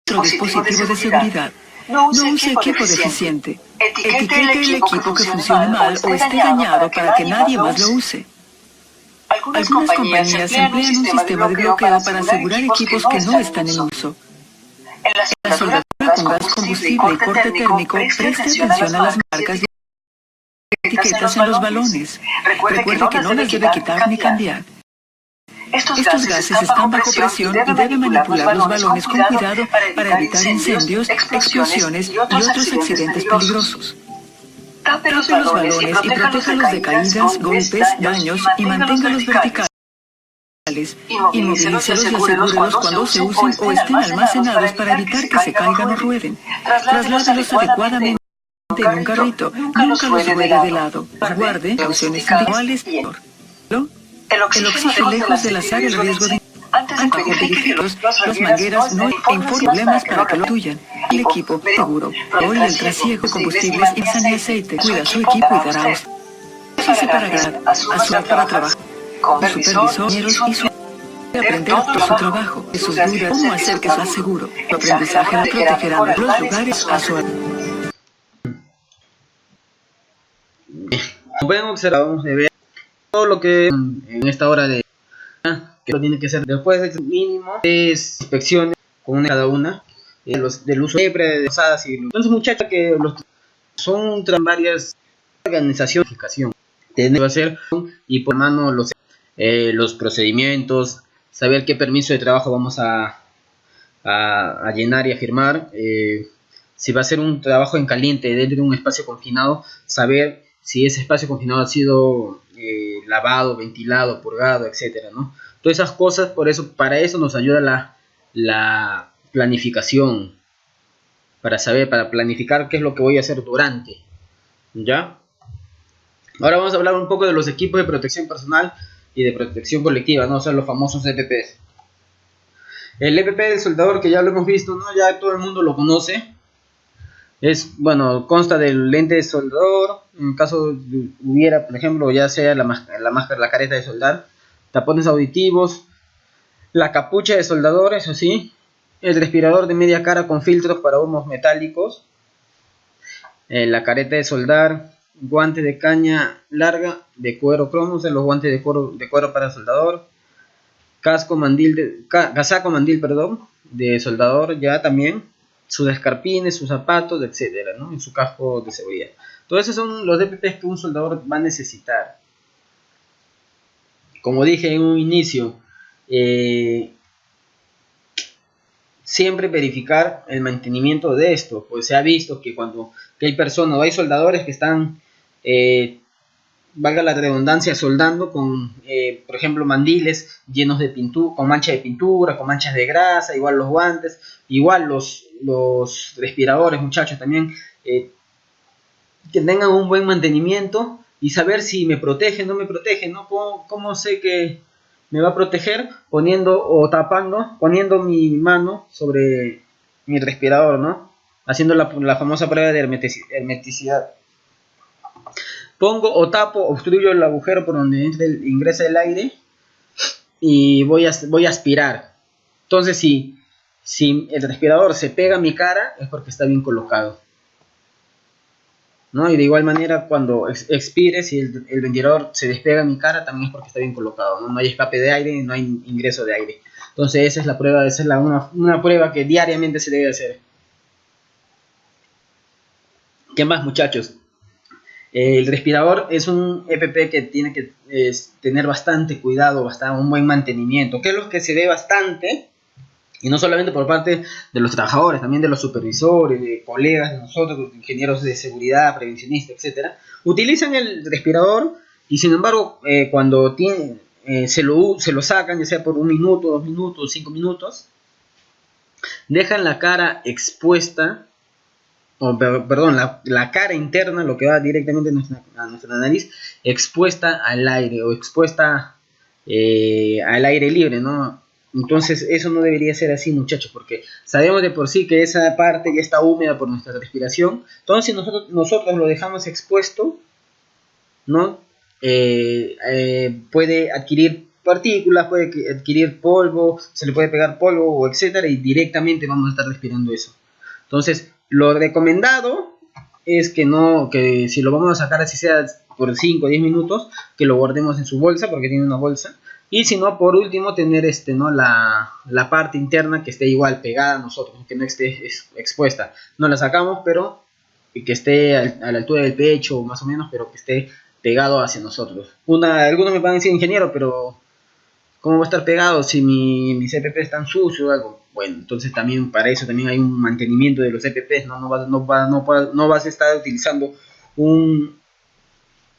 otro dispositivo de seguridad. No use equipo deficiente. Etiquete el equipo que funcione mal o esté dañado para que nadie más lo use. Algunas compañías emplean un sistema de bloqueo para asegurar equipos que no están en uso. En la soldadura con gas combustible y corte térmico, preste atención a las marcas y etiquetas en los balones. Recuerde que no las debe quitar ni cambiar. Estos gases están bajo presión y debe manipular los balones con cuidado para evitar incendios, explosiones y otros accidentes peligrosos. Tape los balones y protéjalos de caídas, golpes, daños y manténgalos verticales. Inmovilícelos y asegúrelos cuando se usen o estén almacenados para evitar que se caigan o rueden. Trasládelos adecuadamente en un carrito, nunca los ruede de lado. Guarde opciones individuales. El oxígeno lejos de las áreas de riesgo de antes de verificarlos, las mangueras no informen problemas para que lo tuyan. El equipo seguro, y el trasiego de combustibles, insan y aceite. Cuida su equipo y dará a usted. Se separará a su edad para trabajar con supervisores y su aprender por su trabajo, de sus dudas, cómo hacer que sea seguro. Su aprendizaje la protegerá de los lugares a su edad. Como pueden observar, vamos a ver todo lo que en esta hora de que lo tiene que hacer después de mínimo es inspecciones con una cada una del uso de usadas y entonces muchachos que son varias organizaciones tiene que hacer y por mano los procedimientos, saber qué permiso de trabajo vamos a llenar y a firmar, si va a ser un trabajo en caliente dentro de un espacio confinado, saber si ese espacio confinado ha sido lavado, ventilado, purgado, etcétera, ¿no? Todas esas cosas, para eso nos ayuda la planificación, para planificar qué es lo que voy a hacer durante, ¿ya? Ahora vamos a hablar un poco de los equipos de protección personal y de protección colectiva, ¿no? O sea, los famosos EPPs. El EPP del soldador, que ya lo hemos visto, ¿no? Ya todo el mundo lo conoce. Consta del lente de soldador, en caso hubiera, por ejemplo, ya sea la máscara, la careta de soldar, tapones auditivos, la capucha de soldador, eso sí, el respirador de media cara con filtros para humos metálicos, la careta de soldar, guantes de caña larga de cuero cromo, o sea, los guantes de cuero para soldador, casaco mandil de soldador ya también, sus escarpines, sus zapatos, etcétera, ¿no? En su casco de seguridad. Todos esos son los EPPs que un soldador va a necesitar. Como dije en un inicio, siempre verificar el mantenimiento de esto, pues se ha visto que que hay personas o hay soldadores que están, valga la redundancia, soldando con, por ejemplo, mandiles llenos de pintura, con mancha de pintura, con manchas de grasa, igual los guantes, igual los respiradores, muchachos, también, que tengan un buen mantenimiento y saber si me protege o no me protege, ¿no? ¿Cómo sé que me va a proteger? Poniendo mi mano sobre mi respirador, ¿no? Haciendo la famosa prueba de hermeticidad. Pongo o tapo, obstruyo el agujero por donde ingresa el aire y voy a aspirar. Entonces, si el respirador se pega a mi cara, es porque está bien colocado, ¿no? Y de igual manera, cuando expire, si el ventilador se despega a mi cara, también es porque está bien colocado, ¿no? No hay escape de aire, no hay ingreso de aire. Entonces, esa es la prueba, una prueba que diariamente se debe hacer. ¿Qué más, muchachos? El respirador es un EPP que tiene que tener bastante cuidado, un buen mantenimiento, que es lo que se ve bastante, y no solamente por parte de los trabajadores, también de los supervisores, de colegas de nosotros, ingenieros de seguridad, prevencionistas, etcétera. Utilizan el respirador y sin embargo cuando se lo sacan, ya sea por 1 minuto, 2 minutos, 5 minutos, dejan la cara expuesta, perdón, la cara interna, lo que va directamente a nuestra nariz, expuesta al aire o expuesta al aire libre, ¿no? Entonces eso no debería ser así, muchachos, porque sabemos de por sí que esa parte ya está húmeda por nuestra respiración. Entonces si nosotros lo dejamos expuesto, ¿no? Puede adquirir partículas, puede adquirir polvo, se le puede pegar polvo o etcétera, y directamente vamos a estar respirando eso. Entonces lo recomendado es que si lo vamos a sacar así sea por 5 o 10 minutos, que lo guardemos en su bolsa, porque tiene una bolsa. Y si no, por último, tener ¿no? la parte interna que esté igual pegada a nosotros, que no esté expuesta. No la sacamos, pero que esté a la altura del pecho, más o menos, pero que esté pegado hacia nosotros. Algunos me van a decir, ingeniero, pero ¿cómo va a estar pegado si mis EPP están sucios o algo? Bueno, entonces también para eso también hay un mantenimiento de los EPPs, ¿no? No vas a estar utilizando un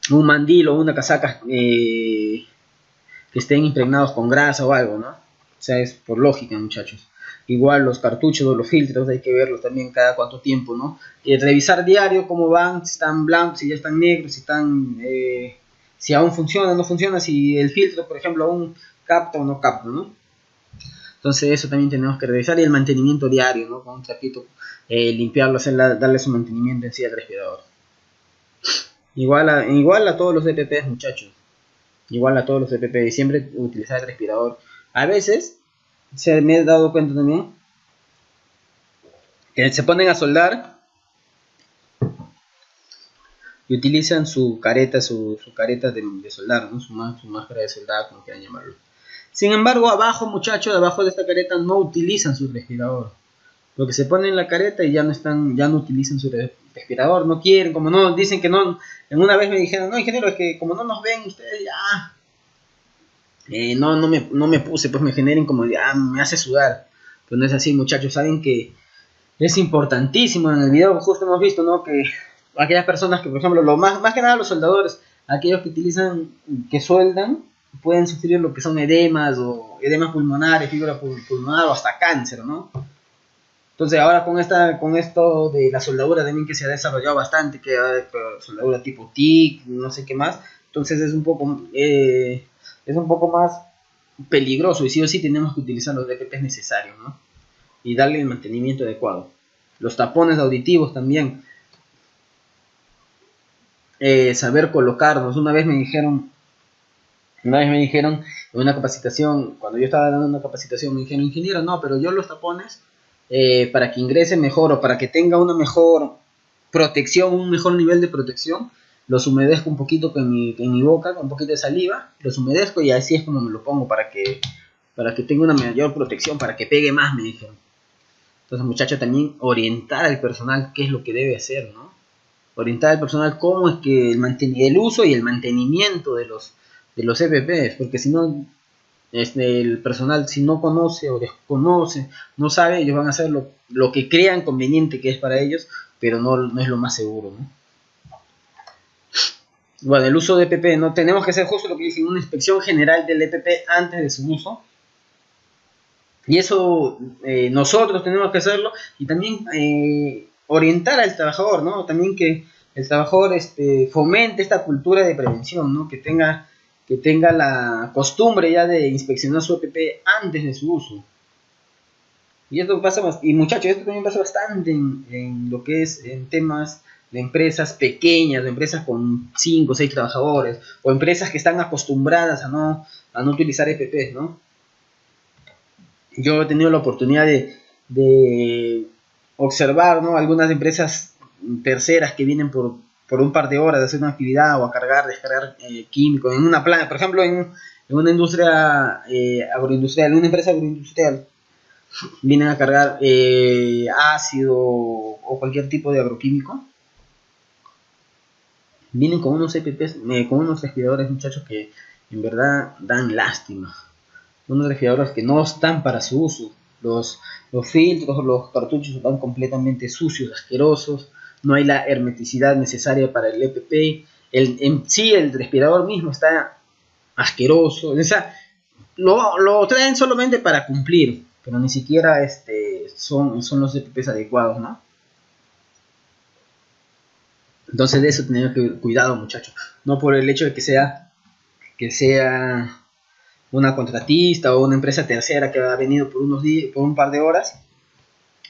mandil o una casaca que estén impregnados con grasa o algo, ¿no? O sea, es por lógica, muchachos. Igual los cartuchos o los filtros hay que verlos también cada cuánto tiempo, ¿no? Y revisar diario cómo van, si están blancos, si ya están negros, si aún funciona o no funciona, si el filtro, por ejemplo, aún capta o no capta, ¿no? Entonces eso también tenemos que revisar, y el mantenimiento diario, ¿no? Con un trapito, limpiarlo, darle su mantenimiento en sí al respirador. Igual a todos los EPPs, muchachos. Igual a todos los EPP, y siempre utilizar el respirador. A veces, me he dado cuenta también, que se ponen a soldar y utilizan su careta de soldar, ¿no? Su máscara de soldar, como quieran llamarlo. Sin embargo, abajo, muchachos, debajo de esta careta no utilizan su respirador. Lo que se pone en la careta y ya no utilizan su respirador, no quieren, como no, dicen que no. En una vez me dijeron, no, ingeniero, es que como no nos ven ustedes, ya no me puse, pues me genera incomodidad, me hace sudar. Pero no es así, muchachos, saben que es importantísimo. En el video justo hemos visto, ¿no? Que aquellas personas que, por ejemplo, más que nada los soldadores, aquellos que sueldan, pueden sufrir lo que son edemas o edemas pulmonares, fibra pulmonar o hasta cáncer, ¿no? Entonces ahora con esto de la soldadura también, que se ha desarrollado bastante, que hay soldadura tipo TIC, no sé qué más, entonces es un poco más peligroso, y sí o sí tenemos que utilizar los EPPs necesarios, ¿no? Y darle el mantenimiento adecuado. Los tapones auditivos también, saber colocarlos. Una vez me dijeron en una capacitación, cuando yo estaba dando una capacitación, me dijeron, ingeniero, no, pero yo los tapones, para que ingrese mejor o para que tenga una mejor protección, un mejor nivel de protección, los humedezco un poquito en mi boca, con un poquito de saliva, los humedezco y así es como me lo pongo para que tenga una mayor protección, para que pegue más, me dijeron. Entonces, muchachos, también orientar al personal qué es lo que debe hacer, ¿no? Orientar al personal cómo es que el uso y el mantenimiento de los EPPs, porque si no, el personal, si no conoce o desconoce, no sabe, ellos van a hacer lo que crean conveniente que es para ellos, pero no es lo más seguro, ¿no? Bueno, el uso de EPP, ¿no? Tenemos que hacer justo lo que dicen, una inspección general del EPP antes de su uso. Y eso nosotros tenemos que hacerlo, y también orientar al trabajador, ¿no? También que el trabajador fomente esta cultura de prevención, ¿no? Que tenga la costumbre ya de inspeccionar su EPP antes de su uso. Y esto pasa, y muchachos, esto también pasa bastante en lo que es en temas de empresas pequeñas, de empresas con 5 o 6 trabajadores, o empresas que están acostumbradas a no utilizar EPP, ¿no? Yo he tenido la oportunidad de observar, ¿no? Algunas empresas terceras que vienen por un par de horas de hacer una actividad o a descargar químicos en una planta, por ejemplo, en una industria agroindustrial, en una empresa agroindustrial, vienen a cargar ácido o cualquier tipo de agroquímico. Vienen con unos EPPs, con unos respiradores, muchachos, que en verdad dan lástima. Unos respiradores que no están para su uso. Los filtros, los cartuchos están completamente sucios, asquerosos. No hay la hermeticidad necesaria para el EPP. En sí, el respirador mismo está asqueroso. O sea, lo traen solamente para cumplir, pero ni siquiera son los EPPs adecuados, ¿no? Entonces de eso tenemos que cuidado, muchachos. No por el hecho de que sea una contratista o una empresa tercera que ha venido por unos días, por un par de horas,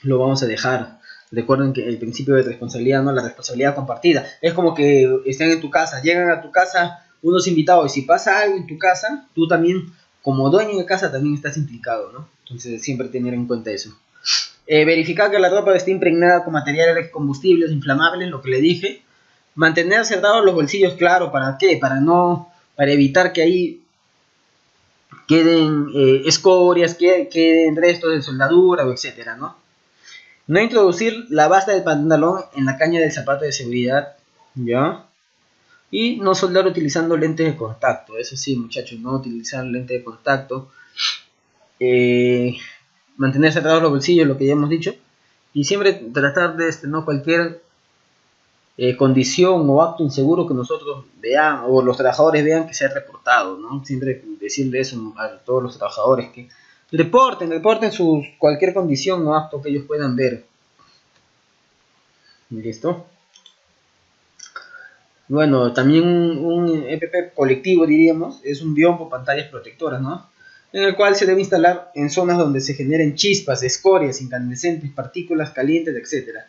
lo vamos a dejar. Recuerden que el principio de responsabilidad, no, la responsabilidad compartida. Es como que estén en tu casa, llegan a tu casa unos invitados, y si pasa algo en tu casa, tú también, como dueño de casa, también estás implicado, ¿no? Entonces siempre tener en cuenta eso. Verificar que la ropa esté impregnada con materiales combustibles inflamables, lo que le dije. Mantener cerrados los bolsillos, claro, ¿para qué? Para evitar que ahí queden escorias, queden restos de soldadura, o etcétera, ¿no? No introducir la basta del pantalón en la caña del zapato de seguridad, ¿ya? Y no soldar utilizando lentes de contacto. Eso sí, muchachos, no utilizar lentes de contacto. Mantener cerrados los bolsillos, lo que ya hemos dicho. Y siempre tratar de no cualquier condición o acto inseguro que nosotros veamos o los trabajadores vean que se ha reportado, ¿no? Siempre decirle eso a todos los trabajadores, que reporten cualquier condición o acto que ellos puedan ver. ¿Listo? Bueno, también un EPP colectivo, diríamos, es un biombo pantallas protectoras, ¿no? En el cual se debe instalar en zonas donde se generen chispas, escorias, incandescentes, partículas calientes, etc.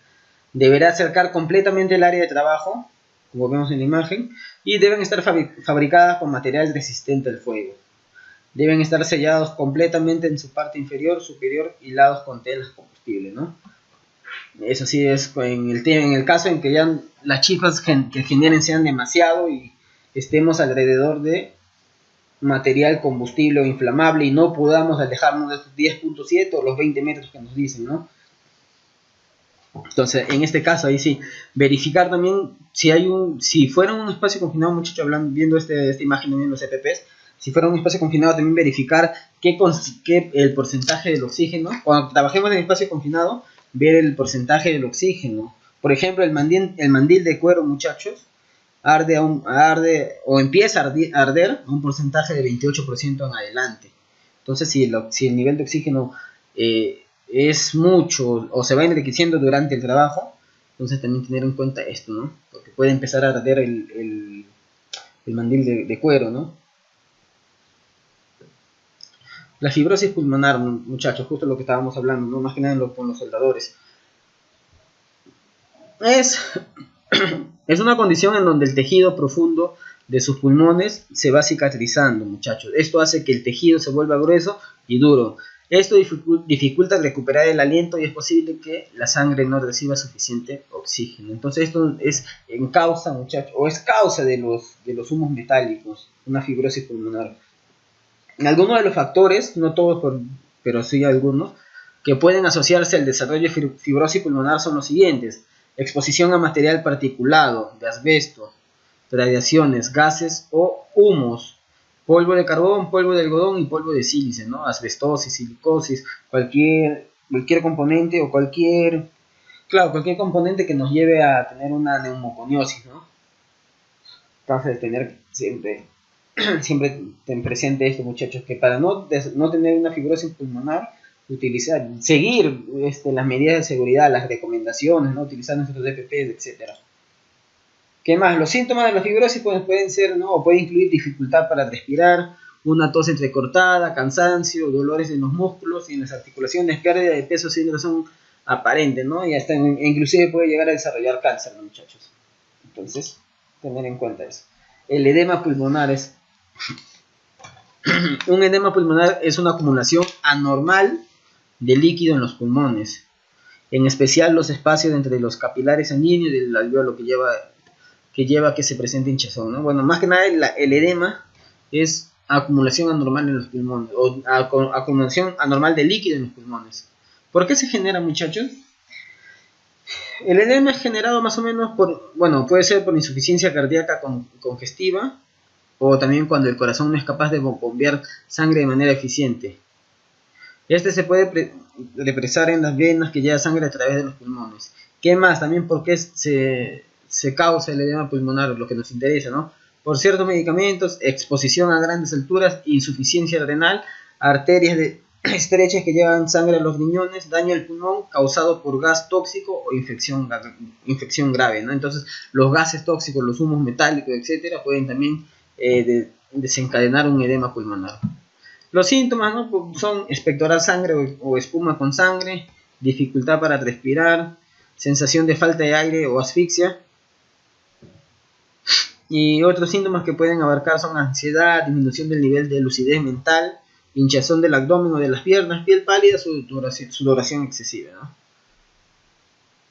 Deberá acercar completamente el área de trabajo, como vemos en la imagen, y deben estar fabricadas con material resistente al fuego. Deben estar sellados completamente en su parte inferior, superior, hilados con telas combustibles, ¿no? Eso sí es en el caso en que ya las chispas que generen sean demasiado y estemos alrededor de material combustible o inflamable y no podamos alejarnos de estos 10.7 o los 20 metros que nos dicen, ¿no? Entonces, en este caso, ahí sí, verificar también si fuera un espacio confinado, muchachos, viendo esta imagen de los EPPs, si fuera un espacio confinado, también verificar el porcentaje del oxígeno. Cuando trabajemos en el espacio confinado, ver el porcentaje del oxígeno. Por ejemplo, el mandil de cuero, muchachos, arde o empieza a arder a un porcentaje de 28% en adelante. Entonces, si el nivel de oxígeno es mucho o se va enriqueciendo durante el trabajo, entonces también tener en cuenta esto, ¿no? Porque puede empezar a arder el mandil de cuero, ¿no? La fibrosis pulmonar, muchachos, justo lo que estábamos hablando, ¿no? Más que nada con los soldadores. Es una condición en donde el tejido profundo de sus pulmones se va cicatrizando, muchachos. Esto hace que el tejido se vuelva grueso y duro. Esto dificulta recuperar el aliento y es posible que la sangre no reciba suficiente oxígeno. Entonces esto es en causa, muchachos, o es causa de los humos metálicos, una fibrosis pulmonar. Algunos de los factores, no todos, pero sí algunos, que pueden asociarse al desarrollo de fibrosis pulmonar son los siguientes: exposición a material particulado, de asbesto, radiaciones, gases o humos, polvo de carbón, polvo de algodón y polvo de sílice, ¿no? Asbestosis, silicosis, cualquier componente o cualquier componente que nos lleve a tener una neumoconiosis, ¿no? Entonces, tener siempre ten presente esto, muchachos, que para no tener una fibrosis pulmonar, seguir las medidas de seguridad, las recomendaciones, ¿no? Utilizar nuestros EPPs, etc. ¿Qué más? Los síntomas de la fibrosis pueden ser, ¿no? O puede incluir dificultad para respirar, una tos entrecortada, cansancio, dolores en los músculos y en las articulaciones, pérdida de peso sin razón aparente, ¿no? Y hasta inclusive puede llegar a desarrollar cáncer, ¿no, muchachos? Entonces, tener en cuenta eso. El edema pulmonar es un edema pulmonar es una acumulación anormal de líquido en los pulmones, en especial los espacios entre los capilares sanguíneos y el alveolo que lleva a que se presente hinchazón, ¿no? Bueno, más que nada el edema es acumulación anormal en los pulmones o acumulación anormal de líquido en los pulmones. ¿Por qué se genera, muchachos? El edema es generado más o menos por, bueno, puede ser por insuficiencia cardíaca congestiva o también cuando el corazón no es capaz de bombear sangre de manera eficiente. Este se puede represar en las venas que lleva sangre a través de los pulmones. ¿Qué más? También porque se causa el edema pulmonar, lo que nos interesa, ¿no? Por ciertos medicamentos, exposición a grandes alturas, insuficiencia renal, arterias estrechas que llevan sangre a los riñones, daño al pulmón causado por gas tóxico o infección grave, ¿no? Entonces, los gases tóxicos, los humos metálicos, etcétera, pueden también desencadenar un edema pulmonar. Los síntomas, ¿no? Son expectorar sangre o espuma con sangre, dificultad para respirar, sensación de falta de aire o asfixia. Y otros síntomas que pueden abarcar son ansiedad, disminución del nivel de lucidez mental, hinchazón del abdomen o de las piernas, piel pálida, sudoración excesiva, ¿no?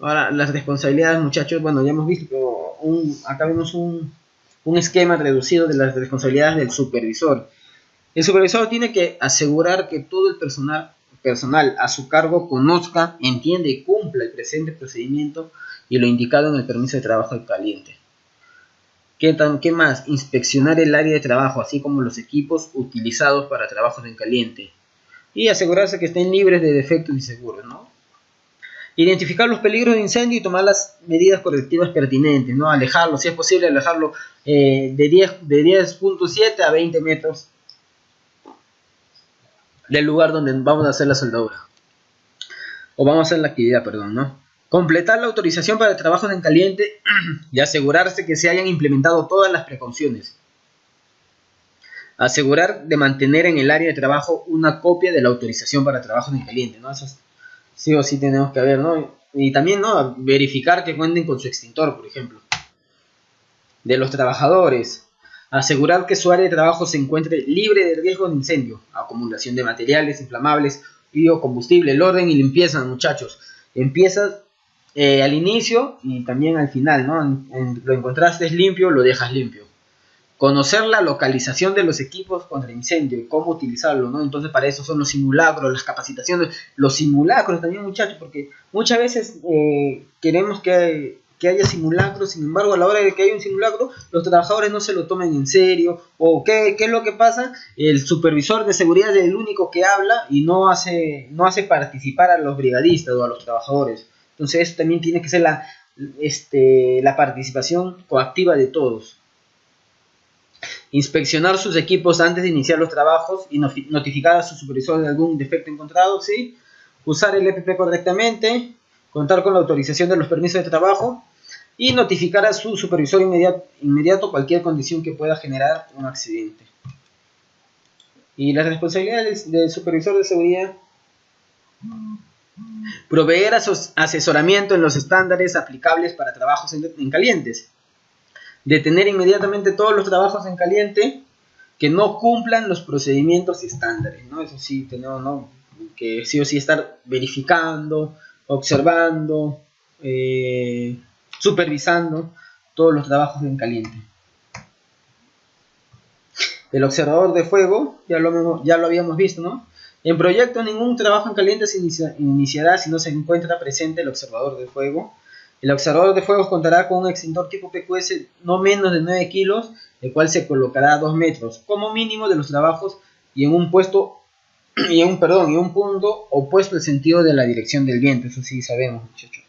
Ahora, las responsabilidades, muchachos, bueno, ya hemos visto, acá vemos un esquema reducido de las responsabilidades del supervisor. El supervisor tiene que asegurar que todo el personal a su cargo conozca, entienda y cumpla el presente procedimiento y lo indicado en el permiso de trabajo en caliente. ¿Qué más? Inspeccionar el área de trabajo, así como los equipos utilizados para trabajos en caliente. Y asegurarse que estén libres de defectos y seguros, ¿no? Identificar los peligros de incendio y tomar las medidas correctivas pertinentes, ¿no? Alejarlo, si es posible, alejarlo de 10.7 a 20 metros del lugar donde vamos a hacer la soldadura. O vamos a hacer la actividad, perdón, ¿no? Completar la autorización para trabajos en caliente y asegurarse que se hayan implementado todas las precauciones. Asegurar de mantener en el área de trabajo una copia de la autorización para trabajos en caliente, ¿no? Eso sí o sí tenemos que ver, ¿no? Y también, ¿no? Verificar que cuenten con su extintor, por ejemplo. De los trabajadores. Asegurar que su área de trabajo se encuentre libre de riesgo de incendio, acumulación de materiales inflamables y o combustible. El orden y limpieza, muchachos. Empiezas al inicio y también al final, ¿no? Lo encontraste limpio, lo dejas limpio. Conocer la localización de los equipos contra incendio y cómo utilizarlo, ¿no? Entonces para eso son los simulacros, las capacitaciones, los simulacros también, muchachos, porque muchas veces queremos que haya simulacros, sin embargo a la hora de que haya un simulacro los trabajadores no se lo toman en serio, o ¿qué es lo que pasa? El supervisor de seguridad es el único que habla y no hace participar a los brigadistas o a los trabajadores. Entonces eso también tiene que ser la participación coactiva de todos. Inspeccionar sus equipos antes de iniciar los trabajos y notificar a su supervisor de algún defecto encontrado, ¿sí? Usar el EPP correctamente, contar con la autorización de los permisos de trabajo y notificar a su supervisor inmediato cualquier condición que pueda generar un accidente. Y las responsabilidades del supervisor de seguridad: proveer asesoramiento en los estándares aplicables para trabajos en calientes. Detener inmediatamente todos los trabajos en caliente que no cumplan los procedimientos y estándares, ¿no? Eso sí, tenemos, ¿no? Que sí o sí estar verificando, observando, supervisando todos los trabajos en caliente. El observador de fuego, ya lo habíamos visto, ¿no? En proyecto ningún trabajo en caliente se iniciará si no se encuentra presente el observador de fuego. El observador de fuego contará con un extintor tipo PQS no menos de 9 kilos, el cual se colocará a 2 metros como mínimo de los trabajos y en un punto opuesto al sentido de la dirección del viento. Eso sí sabemos, muchachos.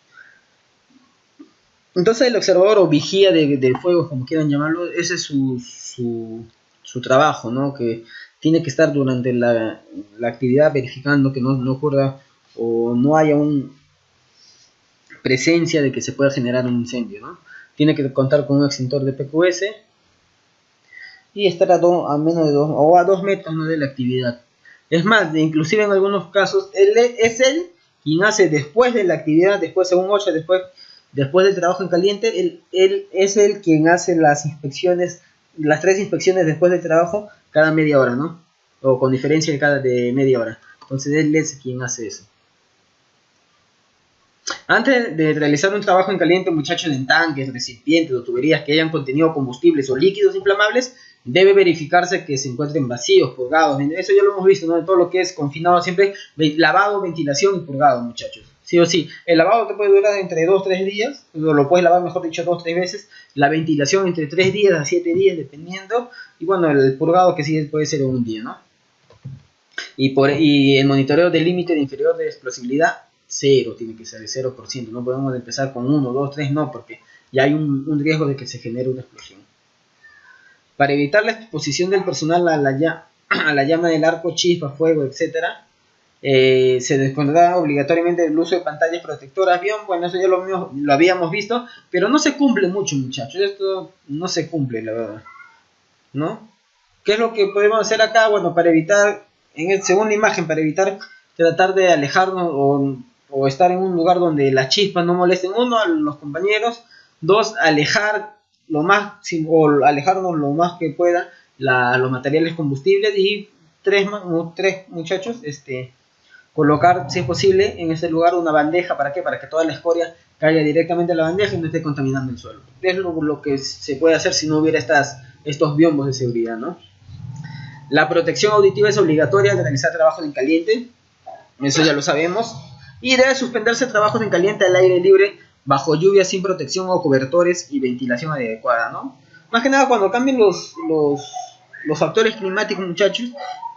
Entonces el observador o vigía de fuego, como quieran llamarlo, ese es su trabajo, ¿no? Que tiene que estar durante la actividad verificando que no ocurra o no haya una presencia de que se pueda generar un incendio, ¿no? Tiene que contar con un extintor de PQS y estar a menos de 2 metros, ¿no? De la actividad. Es más, inclusive en algunos casos es él quien hace después de la actividad, según OSHA, después del trabajo en caliente, él es el quien hace las inspecciones, las 3 inspecciones después del trabajo cada media hora, ¿no? O con diferencia de media hora. Entonces él es quien hace eso. Antes de realizar un trabajo en caliente, muchachos, en tanques, recipientes o tuberías que hayan contenido combustibles o líquidos inflamables, debe verificarse que se encuentren vacíos, purgados. Eso ya lo hemos visto, ¿no? Todo lo que es confinado siempre, lavado, ventilación y purgado, muchachos. sí o sí. El lavado te puede durar entre 2-3 días, lo puedes lavar, mejor dicho, 2-3 veces. La ventilación entre 3 días a 7 días, dependiendo. Y bueno, el purgado que sí puede ser un día, ¿no? Y el monitoreo del límite de inferior de explosibilidad, cero, tiene que ser de 0%. No podemos empezar con 1, 2, 3, no, porque ya hay un riesgo de que se genere una explosión. Para evitar la exposición del personal a la llama del arco, chispa, fuego, etcétera, se dispondrá obligatoriamente el uso de pantallas protectoras. Bien, bueno, eso ya lo habíamos visto, pero no se cumple mucho, muchachos. Esto no se cumple, la verdad, ¿no? ¿Qué es lo que podemos hacer acá? Bueno, para evitar, según la imagen, para evitar tratar de alejarnos o estar en un lugar donde las chispas no molesten, uno, a los compañeros, dos, alejarnos lo más que pueda los materiales combustibles, y tres, muchachos, colocar, si es posible, en ese lugar una bandeja. ¿Para qué? Para que toda la escoria caiga directamente a la bandeja y no esté contaminando el suelo. Es lo que se puede hacer si no hubiera estos biombos de seguridad, ¿no? La protección auditiva es obligatoria al realizar trabajos en caliente, eso ya lo sabemos, y debe suspenderse trabajos en caliente al aire libre, bajo lluvia, sin protección o cobertores y ventilación adecuada, ¿no? Más que nada cuando cambien los factores climáticos, muchachos,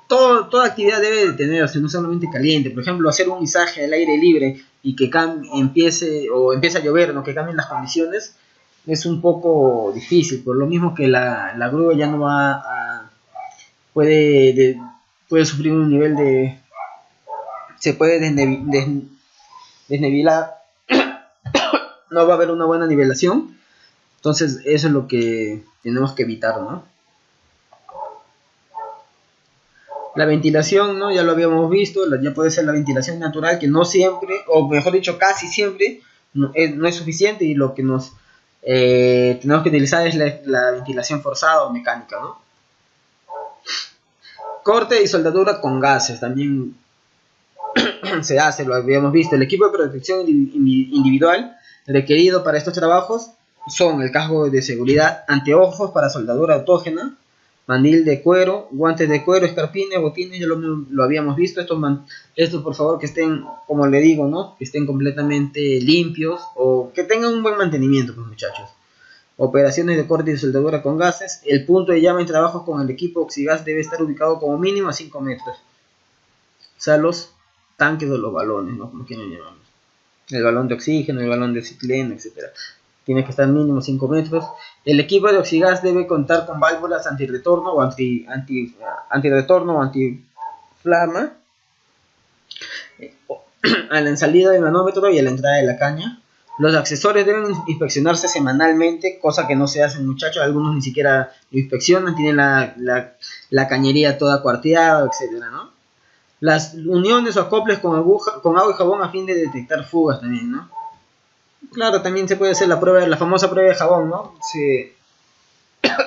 toda actividad debe detenerse, no solamente caliente. Por ejemplo, hacer un izaje al aire libre y que empiece a llover, ¿no? Que cambien las condiciones, es un poco difícil, por lo mismo que la grúa ya no va a... puede sufrir un nivel de... se puede desnivelar, no va a haber una buena nivelación. Entonces eso es lo que tenemos que evitar, ¿no? La ventilación, ¿no? Ya lo habíamos visto, ya puede ser la ventilación natural, que no siempre, o mejor dicho, casi siempre, no es suficiente, y lo que tenemos que utilizar es la ventilación forzada o mecánica, ¿no? Corte y soldadura con gases, también se hace, lo habíamos visto. El equipo de protección individual requerido para estos trabajos son el casco de seguridad, anteojos para soldadura autógena, mandil de cuero, guantes de cuero, escarpines, botines, ya lo habíamos visto. Estos por favor que estén, como le digo, ¿no? Que estén completamente limpios o que tengan un buen mantenimiento, pues, muchachos. Operaciones de corte y soldadura con gases. El punto de llama en trabajos con el equipo oxigas debe estar ubicado como mínimo a 5 metros. O sea, los tanques o los balones, ¿no? Como quieran llamarlos. El balón de oxígeno, el balón de oxígeno, etcétera. Tiene que estar mínimo 5 metros. El equipo de oxigas debe contar con válvulas antirretorno o antirretorno o antiflama a la salida del manómetro y a la entrada de la caña. Los accesorios deben inspeccionarse semanalmente, cosa que no se hace, muchachos. Algunos ni siquiera lo inspeccionan, tienen la cañería toda cuarteada, etcétera, ¿no? Las uniones o acoples con agua y jabón a fin de detectar fugas también, ¿no? Claro, también se puede hacer la famosa prueba de jabón, ¿no?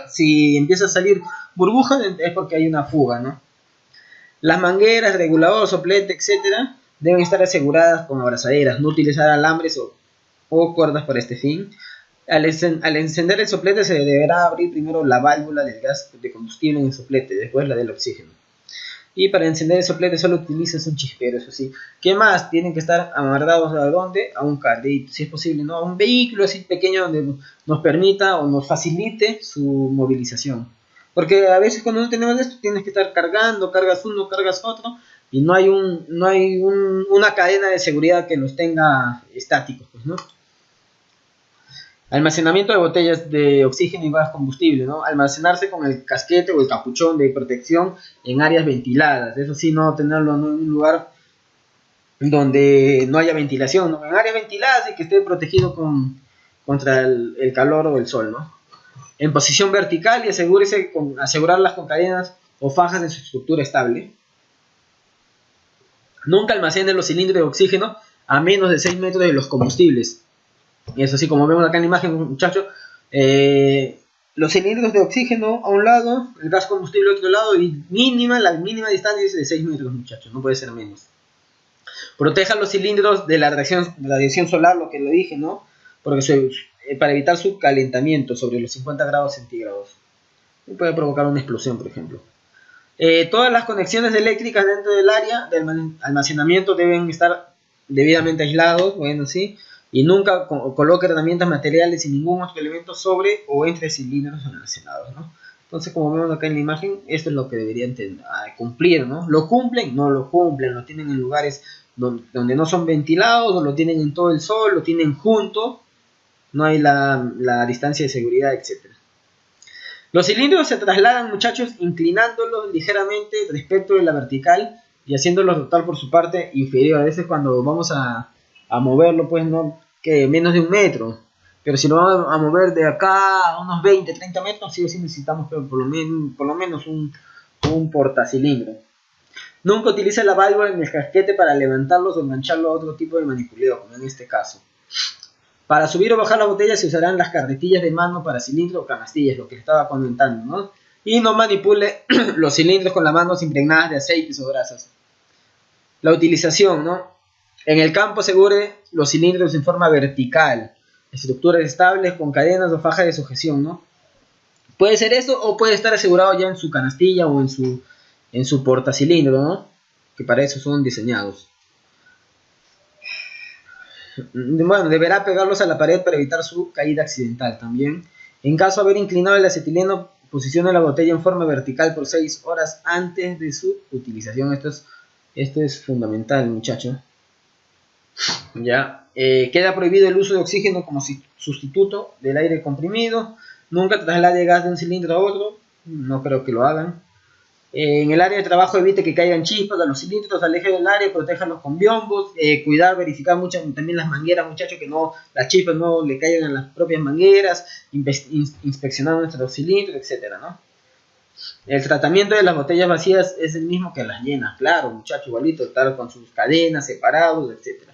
Si empieza a salir burbuja es porque hay una fuga, ¿no? Las mangueras, regulador, soplete, etcétera, deben estar aseguradas con abrazaderas, no utilizar alambres o cuerdas para este fin. Al encender el soplete se deberá abrir primero la válvula del gas de combustible en el soplete, después la del oxígeno. Y para encender el soplete solo utilizas un chispero, eso sí. ¿Qué más? Tienen que estar amarrados ¿a dónde? A un carrito, si es posible, ¿no? A un vehículo así pequeño donde nos permita o nos facilite su movilización. Porque a veces cuando no tenemos esto tienes que estar cargando, cargas uno, cargas otro, y no hay una cadena de seguridad que los tenga estáticos, pues, ¿no? Almacenamiento de botellas de oxígeno y gas combustible, ¿no? Almacenarse con el casquete o el capuchón de protección en áreas ventiladas. Eso sí, no tenerlo en un lugar donde no haya ventilación, ¿no? En áreas ventiladas y que esté protegido contra el calor o el sol, ¿no? En posición vertical y asegurarlas con cadenas o fajas en su estructura estable. Nunca almacenen los cilindros de oxígeno a menos de 6 metros de los combustibles. Y eso sí, como vemos acá en la imagen, muchachos, los cilindros de oxígeno a un lado, el gas combustible a otro lado, y la mínima distancia es de 6 metros, muchachos, no puede ser menos. Proteja los cilindros de la radiación solar, lo que lo dije, ¿no? Porque para evitar su calentamiento sobre los 50 grados centígrados. Puede provocar una explosión, por ejemplo. Todas las conexiones eléctricas dentro del área de almacenamiento deben estar debidamente aislados, bueno, sí, y nunca coloque herramientas materiales y ningún otro elemento sobre o entre cilindros almacenados, ¿no? Entonces, como vemos acá en la imagen, esto es lo que deberían cumplir, ¿no? ¿Lo cumplen? No lo cumplen, lo tienen en lugares donde no son ventilados, o lo tienen en todo el sol, lo tienen junto, no hay la distancia de seguridad, etc. Los cilindros se trasladan, muchachos, inclinándolos ligeramente respecto de la vertical y haciéndolos rotar por su parte inferior. A veces cuando vamos a moverlo, pues no, que menos de 1 metro. Pero si lo vamos a mover de acá a unos 20, 30 metros, sí o sí necesitamos por lo menos un portacilindro. Nunca utilice la válvula en el casquete para levantarlos o engancharlo a otro tipo de manipuleo, como en este caso. Para subir o bajar la botella se usarán las carretillas de mano para cilindro o canastillas, lo que les estaba comentando, ¿no? Y no manipule los cilindros con las manos impregnadas de aceites o grasas. La utilización, ¿no? En el campo asegure los cilindros en forma vertical, estructuras estables con cadenas o fajas de sujeción, ¿no? Puede ser eso o puede estar asegurado ya en su canastilla o en su portacilindro, ¿no? Que para eso son diseñados. Bueno, deberá pegarlos a la pared para evitar su caída accidental también. En caso de haber inclinado el acetileno, posicione la botella en forma vertical por 6 horas antes de su utilización. Esto es fundamental, muchachos. Ya. Queda prohibido el uso de oxígeno como sustituto del aire comprimido. Nunca traslade gas de un cilindro a otro. No creo que lo hagan. En el área de trabajo evite que caigan chispas a los cilindros, aleje del área, protéjalos con biombos, cuidar, verificar mucho también las mangueras, muchachos, que no las chispas no le caigan a las propias mangueras, inspeccionar nuestros cilindros, etcétera, ¿no? El tratamiento de las botellas vacías es el mismo que las llenas, claro, muchachos, igualito, estar con sus cadenas separados, etcétera.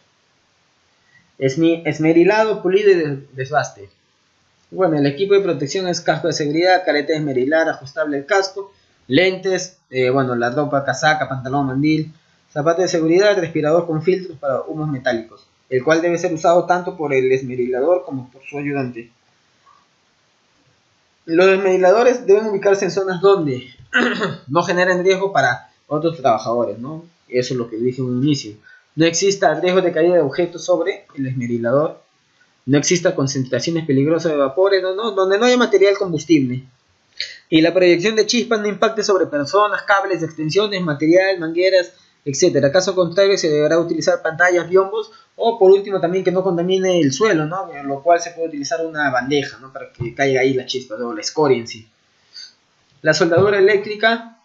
Esmerilado, pulido y desbaste. Bueno, el equipo de protección es casco de seguridad, careta de esmerilar, ajustable el casco, lentes, bueno, la ropa, casaca, pantalón, mandil, zapato de seguridad, respirador con filtros para humos metálicos, el cual debe ser usado tanto por el esmerilador como por su ayudante. Los esmeriladores deben ubicarse en zonas donde no generen riesgo para otros trabajadores, ¿no? Eso es lo que dije en un inicio. No exista riesgo de caída de objetos sobre el esmerilador, no exista concentraciones peligrosas de vapores, donde no haya material combustible. Y la proyección de chispas no impacte sobre personas, cables, extensiones, material, mangueras, etc. Caso contrario, se deberá utilizar pantallas, biombos, o por último también que no contamine el suelo, ¿no? En lo cual se puede utilizar una bandeja, ¿no? Para que caiga ahí la chispa, o la escoria en sí. La soldadura eléctrica,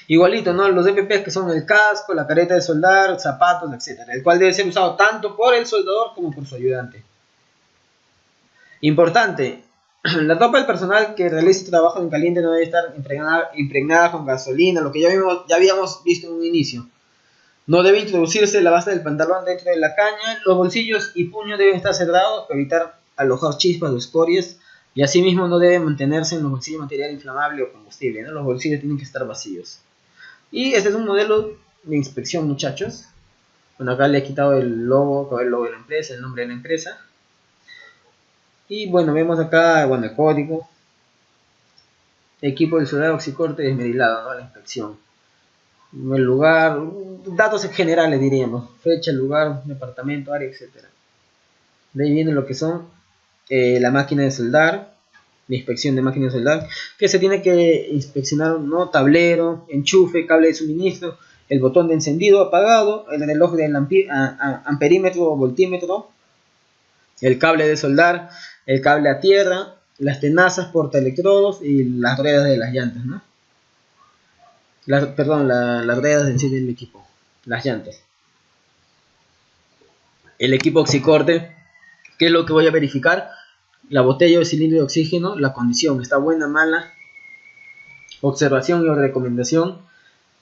igualito, ¿no? Los EPPs, que son el casco, la careta de soldar, zapatos, etc. El cual debe ser usado tanto por el soldador como por su ayudante. Importante. La ropa del personal que realice trabajo en caliente no debe estar impregnada con gasolina, lo que ya habíamos visto en un inicio. No debe introducirse la base del pantalón dentro de la caña. Los bolsillos y puños deben estar cerrados para evitar alojar chispas o escorias. Y asimismo no debe mantenerse en los bolsillos material inflamable o combustible, ¿no? Los bolsillos tienen que estar vacíos. Y este es un modelo de inspección, muchachos. Bueno, acá le he quitado el logo de la empresa, el nombre de la empresa. Y bueno, vemos acá, bueno, el código. Equipo de soldado oxicorte desmerilado, ¿no? La inspección. El lugar, datos generales diríamos. Fecha, lugar, departamento, área, etc. De ahí viene lo que son la máquina de soldar. La inspección de máquina de soldar. Que se tiene que inspeccionar, ¿no? Tablero, enchufe, cable de suministro, el botón de encendido, apagado, el reloj del amperímetro o voltímetro, el cable de soldar, el cable a tierra, las tenazas, portaelectrodos y las ruedas de las llantas, ¿no? Las ruedas en sí del equipo, las llantas. El equipo oxicorte, ¿qué es lo que voy a verificar? La botella o cilindro de oxígeno, la condición, está buena, mala, observación y recomendación.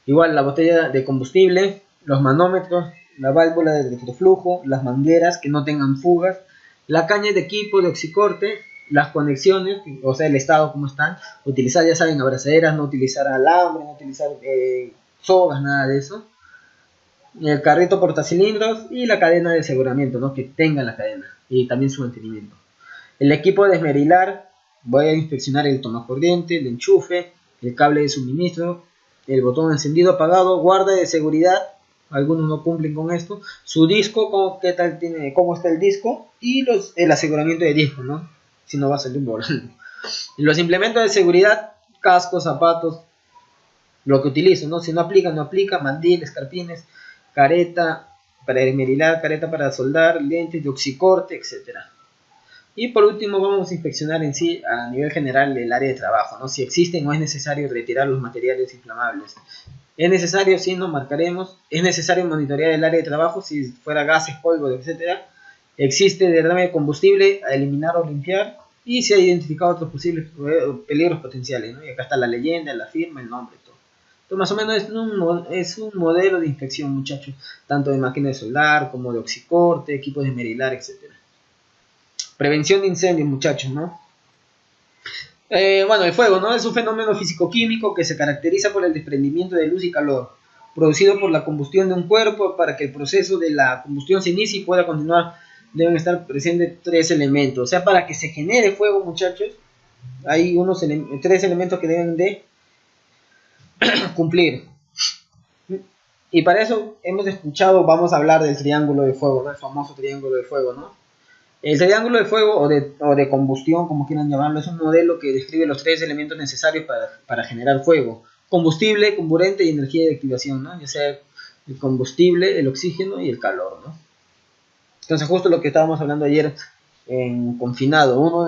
Igual la botella de combustible, los manómetros, la válvula de retroflujo, las mangueras que no tengan fugas, la caña de equipo de oxicorte, las conexiones, o sea el estado como están, utilizar, ya saben, abrazaderas, no utilizar alambre, no utilizar sogas, nada de eso, el carrito portacilindros y la cadena de aseguramiento, ¿no? Que tenga la cadena y también su mantenimiento. El equipo de esmerilar, voy a inspeccionar el tomacorriente, el enchufe, el cable de suministro, el botón encendido apagado, guarda de seguridad algunos no cumplen con esto. Su disco, qué tal tiene, cómo está el disco, y el aseguramiento de disco, ¿no? Si no va a salir volando. Los implementos de seguridad, cascos, zapatos, lo que utilizo, ¿no? Si no aplica, no aplica, mandil, escarpines, careta para esmerilar, careta para soldar, lentes de oxicorte, etcétera. Y por último vamos a inspeccionar en sí a nivel general el área de trabajo, ¿no? Si existen o es necesario retirar los materiales inflamables. Es necesario, sí, nos marcaremos. Es necesario monitorear el área de trabajo si fuera gases, polvo, etcétera. Existe derrame de combustible a eliminar o limpiar. Y se ha identificado otros posibles peligros potenciales, ¿no? Y acá está la leyenda, la firma, el nombre, todo. Entonces, más o menos es un modelo de inspección, muchachos, tanto de máquinas de soldar como de oxicorte, equipos de esmerilar, etcétera. Prevención de incendios, muchachos, ¿no? Bueno, el fuego, ¿no? Es un fenómeno físico-químico que se caracteriza por el desprendimiento de luz y calor, producido por la combustión de un cuerpo. Para que el proceso de la combustión se inicie y pueda continuar, deben estar presentes 3 elementos. O sea, para que se genere fuego, muchachos, hay 3 elementos que deben de cumplir. Y para eso hemos escuchado, vamos a hablar del triángulo de fuego, ¿no? El famoso triángulo de fuego, ¿no? El triángulo de fuego o de combustión, como quieran llamarlo, es un modelo que describe los 3 elementos necesarios para generar fuego: combustible, comburente y energía de activación, ¿no? Ya sea el combustible, el oxígeno y el calor, ¿no? Entonces, justo lo que estábamos hablando ayer en confinado, uno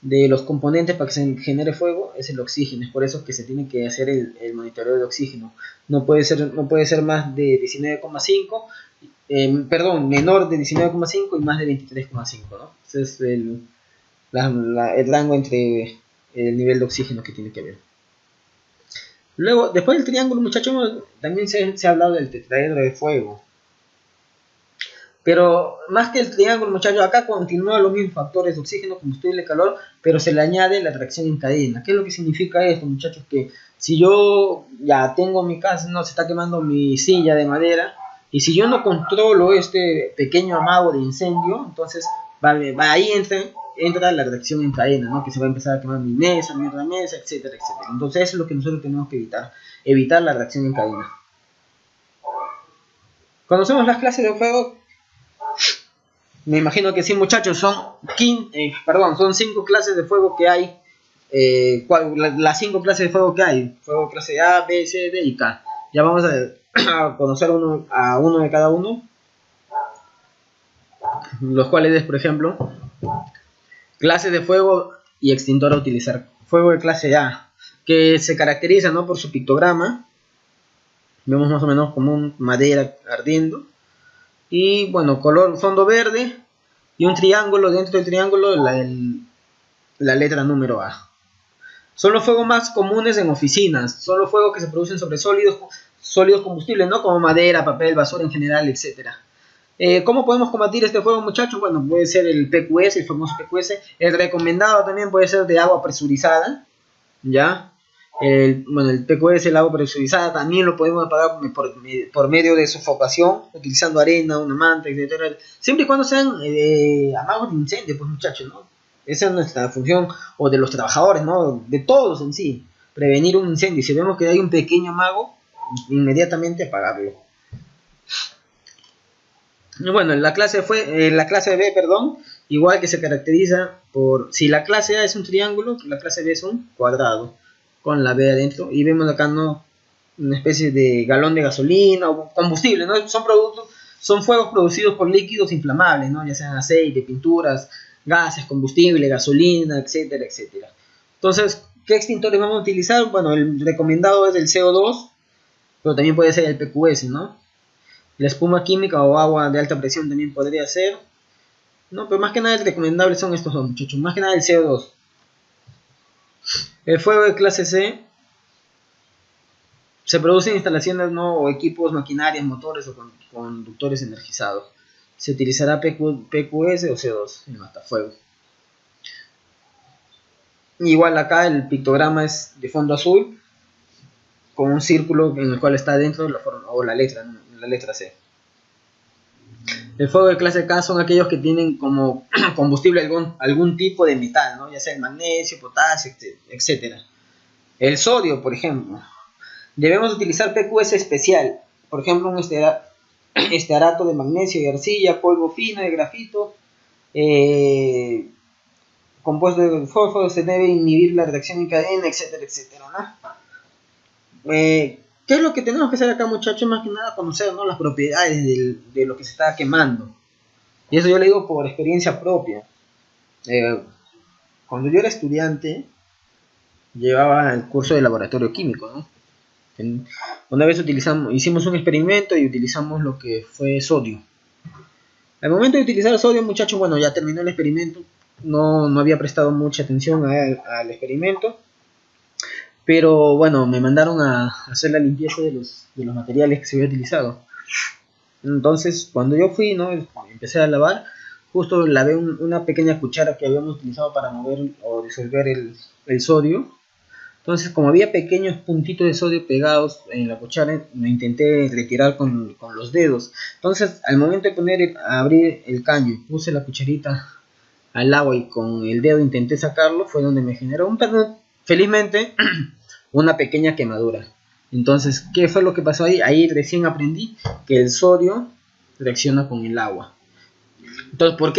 de los componentes para que se genere fuego es el oxígeno. Es por eso que se tiene que hacer el monitoreo de oxígeno. No puede ser más de 19,5. Menor de 19,5 y más de 23,5, ¿no? Ese es el rango entre el nivel de oxígeno que tiene que haber. Luego, después del triángulo, muchachos, también se ha hablado del tetraedro de fuego. Pero más que el triángulo, muchachos, acá continúan los mismos factores de oxígeno, combustible, calor, pero se le añade la reacción en cadena. ¿Qué es lo que significa esto, muchachos? Que si yo ya tengo mi casa, no se está quemando mi silla de madera, y si yo no controlo este pequeño amago de incendio, entonces ahí entra la reacción en cadena, ¿no? Que se va a empezar a quemar mi mesa, mi otra mesa, etcétera, etcétera. Entonces eso es lo que nosotros tenemos que evitar la reacción en cadena. ¿Conocemos las clases de fuego? Me imagino que sí, muchachos. Son 5 clases de fuego que hay. Las 5 clases de fuego que hay: fuego clase A, B, C, D y K. Ya vamos a conocer a uno de cada uno, los cuales es, por ejemplo, clases de fuego y extintor a utilizar. Fuego de clase A, que se caracteriza, ¿no?, por su pictograma. Vemos más o menos como una madera ardiendo. Y bueno, color fondo verde y un triángulo. Dentro del triángulo la letra número A. Son los fuegos más comunes en oficinas. Son los fuegos que se producen sobre sólidos combustibles, ¿no?, como madera, papel, basura en general, etcétera. ¿Cómo podemos combatir este fuego, muchachos? Bueno, puede ser el PQS, el famoso PQS. El recomendado también puede ser de agua presurizada, ¿ya? El PQS, el agua presurizada, también lo podemos apagar por medio de sofocación, utilizando arena, una manta, etc. Siempre y cuando sean amagos de incendio, pues, muchachos, ¿no? Esa es nuestra función, o de los trabajadores, ¿no?, de todos en sí, prevenir un incendio. Si vemos que hay un pequeño amago, inmediatamente apagarlo. Bueno, la clase B, perdón, igual, que se caracteriza por, si la clase A es un triángulo, la clase B es un cuadrado, con la B adentro, y vemos acá, ¿no?, una especie de galón de gasolina o combustible, ¿no? Son fuegos producidos por líquidos inflamables, ¿no?, ya sean aceite, pinturas, gases, combustible, gasolina, etcétera, etcétera. Entonces, ¿qué extintores vamos a utilizar? Bueno, el recomendado es el CO2, pero también puede ser el PQS, ¿no? La espuma química o agua de alta presión también podría ser, ¿no? Pero más que nada el recomendable son estos dos, muchachos. Más que nada el CO2. El fuego de clase C se produce en instalaciones, ¿no?, o equipos, maquinarias, motores o conductores energizados. Se utilizará PQS o CO2 en matafuego. Igual acá el pictograma es de fondo azul, con un círculo en el cual está dentro la letra C. El fuego de clase K son aquellos que tienen como combustible algún tipo de metal, ¿no?, ya sea el magnesio, potasio, etc. El sodio, por ejemplo. Debemos utilizar PQS especial, por ejemplo, un estearato de magnesio y arcilla, polvo fino de grafito, compuesto de fósforo, se debe inhibir la reacción en cadena, etcétera, etcétera, ¿no? ¿Qué es lo que tenemos que hacer acá, muchachos? Más que nada conocer, ¿no?, las propiedades de lo que se está quemando. Y eso yo le digo por experiencia propia. Cuando yo era estudiante, llevaba el curso de laboratorio químico, ¿no? Una vez hicimos un experimento y utilizamos lo que fue sodio. Al momento de utilizar sodio, muchachos, bueno, ya terminó el experimento. No había prestado mucha atención al experimento. Pero bueno, me mandaron a hacer la limpieza de los materiales que se había utilizado. Entonces, cuando yo fui, ¿no?, empecé a lavar, justo lavé una pequeña cuchara que habíamos utilizado para mover o disolver el sodio. Entonces, como había pequeños puntitos de sodio pegados en la cuchara, lo intenté retirar con los dedos. Entonces, al momento de abrir el caño y puse la cucharita al agua y con el dedo intenté sacarlo, fue donde me generó felizmente una pequeña quemadura. Entonces, ¿qué fue lo que pasó ahí? Ahí recién aprendí que el sodio reacciona con el agua. Entonces, ¿por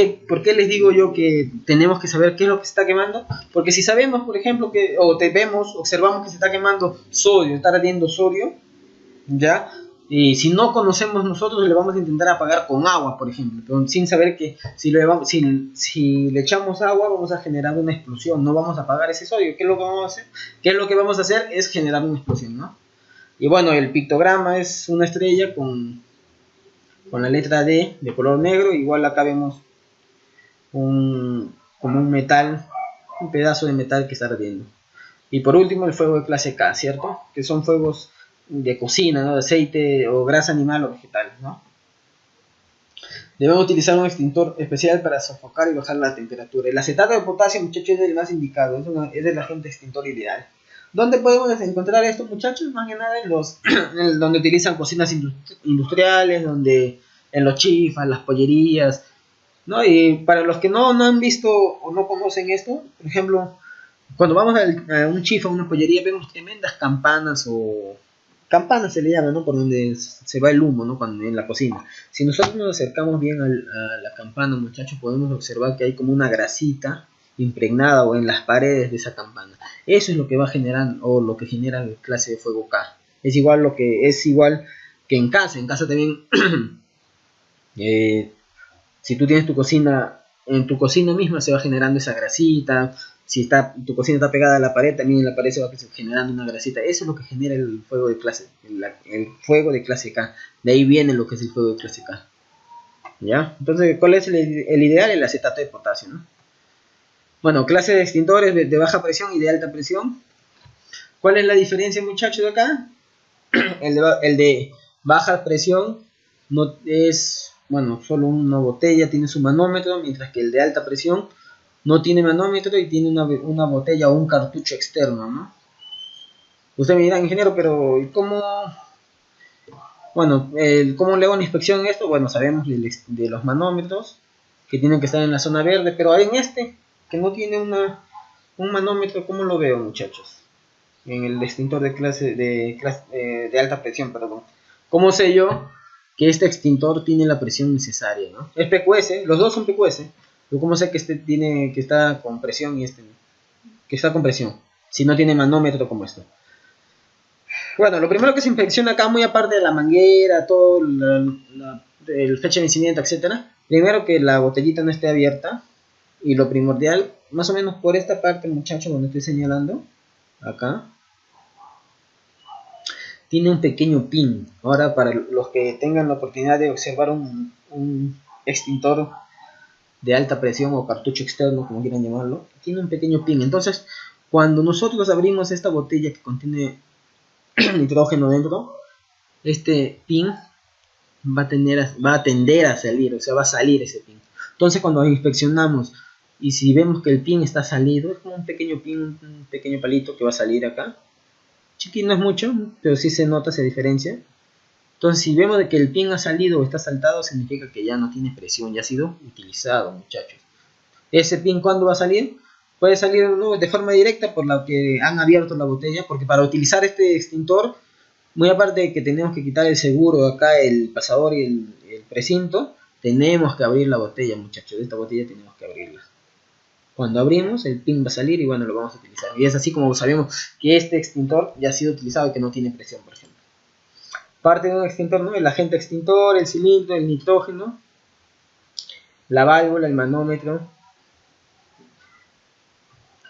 qué les digo yo que tenemos que saber qué es lo que se está quemando? Porque si sabemos, por ejemplo, observamos que se está quemando sodio, está ardiendo sodio, ¿ya? Y si no conocemos nosotros, le vamos a intentar apagar con agua, por ejemplo, pero sin saber que si le echamos agua vamos a generar una explosión, no vamos a apagar ese sodio. ¿Qué es lo que vamos a hacer? ¿Qué es lo que vamos a hacer? Es generar una explosión, ¿no? Y bueno, el pictograma es una estrella con la letra D de color negro. Igual acá vemos como un metal, un pedazo de metal que está ardiendo. Y por último el fuego de clase K, ¿cierto? Que son fuegos de cocina, ¿no?, de aceite o grasa animal o vegetal, ¿no? Debemos utilizar un extintor especial para sofocar y bajar la temperatura. El acetato de potasio, muchachos, es el más indicado, es el agente extintor ideal. ¿Dónde podemos encontrar esto, muchachos? Más que nada donde utilizan cocinas industriales, en los chifas, las pollerías, ¿no? Y para los que no han visto o no conocen esto, por ejemplo, cuando vamos a un chifa, a una pollería, vemos tremendas campanas se le llama, ¿no?, por donde se va el humo, ¿no?, cuando en la cocina. Si nosotros nos acercamos bien a la campana, muchachos, podemos observar que hay como una grasita impregnada o en las paredes de esa campana. Eso es lo que va a generar o lo que genera la clase de fuego K. Es igual que en casa. En casa también si tú tienes tu cocina, en tu cocina misma se va generando esa grasita. Si tu cocina está pegada a la pared, también en la pared se va generando una grasita. Eso es lo que genera el fuego de clase K. De ahí viene lo que es el fuego de clase K. ¿Ya? Entonces, ¿cuál es el ideal? El acetato de potasio, ¿no? Bueno, clase de extintores de baja presión y de alta presión. ¿Cuál es la diferencia, muchachos, de acá? El de baja presión no es, bueno, solo una botella tiene su manómetro, mientras que el de alta presión no tiene manómetro y tiene una botella o un cartucho externo, ¿no? Usted me dirá, ingeniero, pero ¿cómo? Bueno, ¿cómo le hago una inspección en esto? Bueno, sabemos de los manómetros que tienen que estar en la zona verde, pero en que no tiene un manómetro, ¿cómo lo veo, muchachos? En el extintor de alta presión, perdón. ¿Cómo sé yo que este extintor tiene la presión necesaria, ¿no? Es PQS, los dos son PQS. Pero ¿cómo sé que que está con presión y que está con presión? Si no tiene manómetro como esto. Bueno, lo primero que se inspecciona acá, muy aparte de la manguera, todo el fecha de vencimiento, etcétera. Primero que la botellita no esté abierta. Y lo primordial, más o menos por esta parte, muchachos, donde estoy señalando, acá, tiene un pequeño pin. Ahora, para los que tengan la oportunidad de observar un extintor de alta presión o cartucho externo, como quieran llamarlo, tiene un pequeño pin. Entonces, cuando nosotros abrimos esta botella que contiene nitrógeno dentro, este pin va a tender a salir, o sea, va a salir ese pin. Entonces, cuando inspeccionamos y si vemos que el pin está salido, es como un pequeño pin, un pequeño palito que va a salir acá. Chiquito, no es mucho, pero sí se nota, se diferencia. Entonces, si vemos de que el pin ha salido o está saltado, significa que ya no tiene presión, ya ha sido utilizado, muchachos. ¿Ese pin cuándo va a salir? Puede salir, ¿no?, de forma directa por la que han abierto la botella, porque para utilizar este extintor Muy aparte de que tenemos que quitar el seguro acá, el pasador y el precinto, tenemos que abrir la botella, muchachos. Esta botella tenemos que abrirla. Cuando abrimos, el pin va a salir y bueno, lo vamos a utilizar. Y es así como sabemos que este extintor ya ha sido utilizado y que no tiene presión, por ejemplo. Parte de un extintor, ¿no? El agente extintor, el cilindro, el nitrógeno, la válvula, el manómetro.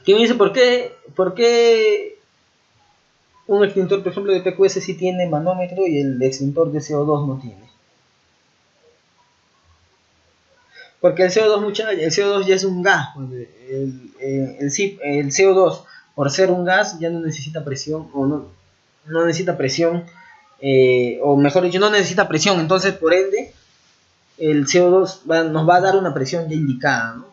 ¿Qué me dice por qué un extintor, por ejemplo, de PQS sí tiene manómetro y el extintor de CO2 no tiene? Porque el CO2, muchachos, el CO2 ya es un gas. El CO2, por ser un gas, ya no necesita presión, o no necesita presión, o mejor dicho, no necesita presión. Entonces, por ende, el CO2 nos va a dar una presión ya indicada, ¿no?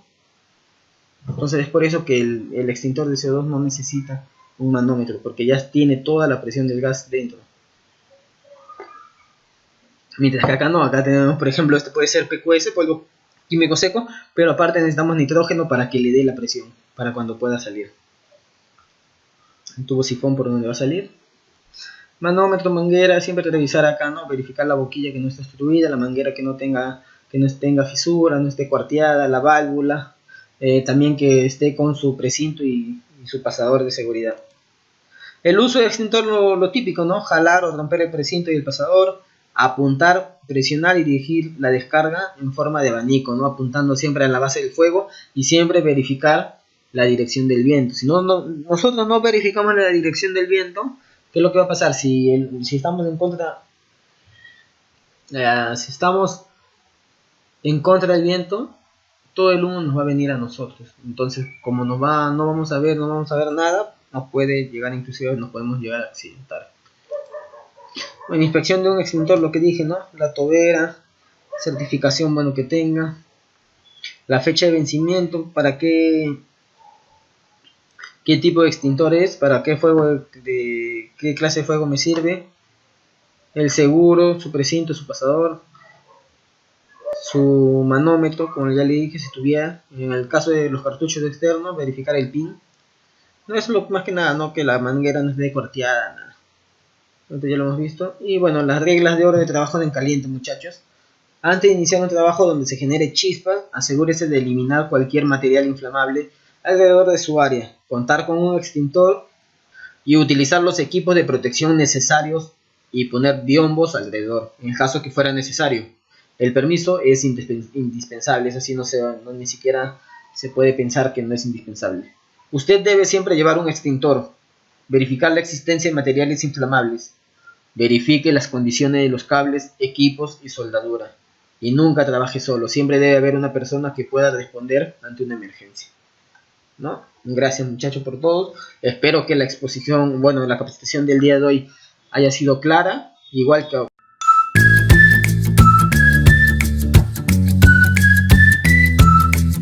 Entonces, es por eso que el extintor de CO2 no necesita un manómetro, porque ya tiene toda la presión del gas dentro. Mientras que acá no, acá tenemos, por ejemplo, este puede ser PQS, polvo químico seco, pero aparte necesitamos nitrógeno para que le dé la presión, para cuando pueda salir. Un tubo sifón por donde va a salir. Manómetro, manguera, siempre revisar acá, ¿no? Verificar la boquilla que no esté obstruida, la manguera que no tenga fisura, no esté cuarteada, la válvula, también que esté con su precinto y su pasador de seguridad. El uso de extintor, lo típico, ¿no? Jalar o romper el precinto y el pasador, apuntar, presionar y dirigir la descarga en forma de abanico, ¿no? Apuntando siempre a la base del fuego y siempre verificar la dirección del viento. Si nosotros no verificamos la dirección del viento, ¿qué es lo que va a pasar? Si estamos en contra, del viento, todo el humo nos va a venir a nosotros. Entonces, como no vamos a ver nada, nos puede llegar, inclusive nos podemos llegar a accidentar. En inspección de un extintor, lo que dije, ¿no? La tobera, certificación, bueno, que tenga, la fecha de vencimiento, para qué tipo de extintor es, para qué qué clase de fuego me sirve, el seguro, su precinto, su pasador, su manómetro, como ya le dije, si tuviera, en el caso de los cartuchos externos, verificar el pin. No es lo más que nada, no que la manguera no esté cuarteada, nada. Entonces ya lo hemos visto. Y bueno, las reglas de oro de trabajo en caliente, muchachos. Antes de iniciar un trabajo donde se genere chispas, asegúrese de eliminar cualquier material inflamable alrededor de su área, contar con un extintor y utilizar los equipos de protección necesarios y poner biombos alrededor, en caso que fuera necesario. El permiso es indispensable, eso sí, ni siquiera se puede pensar que no es indispensable. Usted debe siempre llevar un extintor, verificar la existencia de materiales inflamables, verifique las condiciones de los cables, equipos y soldadura. Y nunca trabaje solo, siempre debe haber una persona que pueda responder ante una emergencia, ¿no? Gracias, muchachos, por todo. Espero que la capacitación del día de hoy haya sido clara, igual que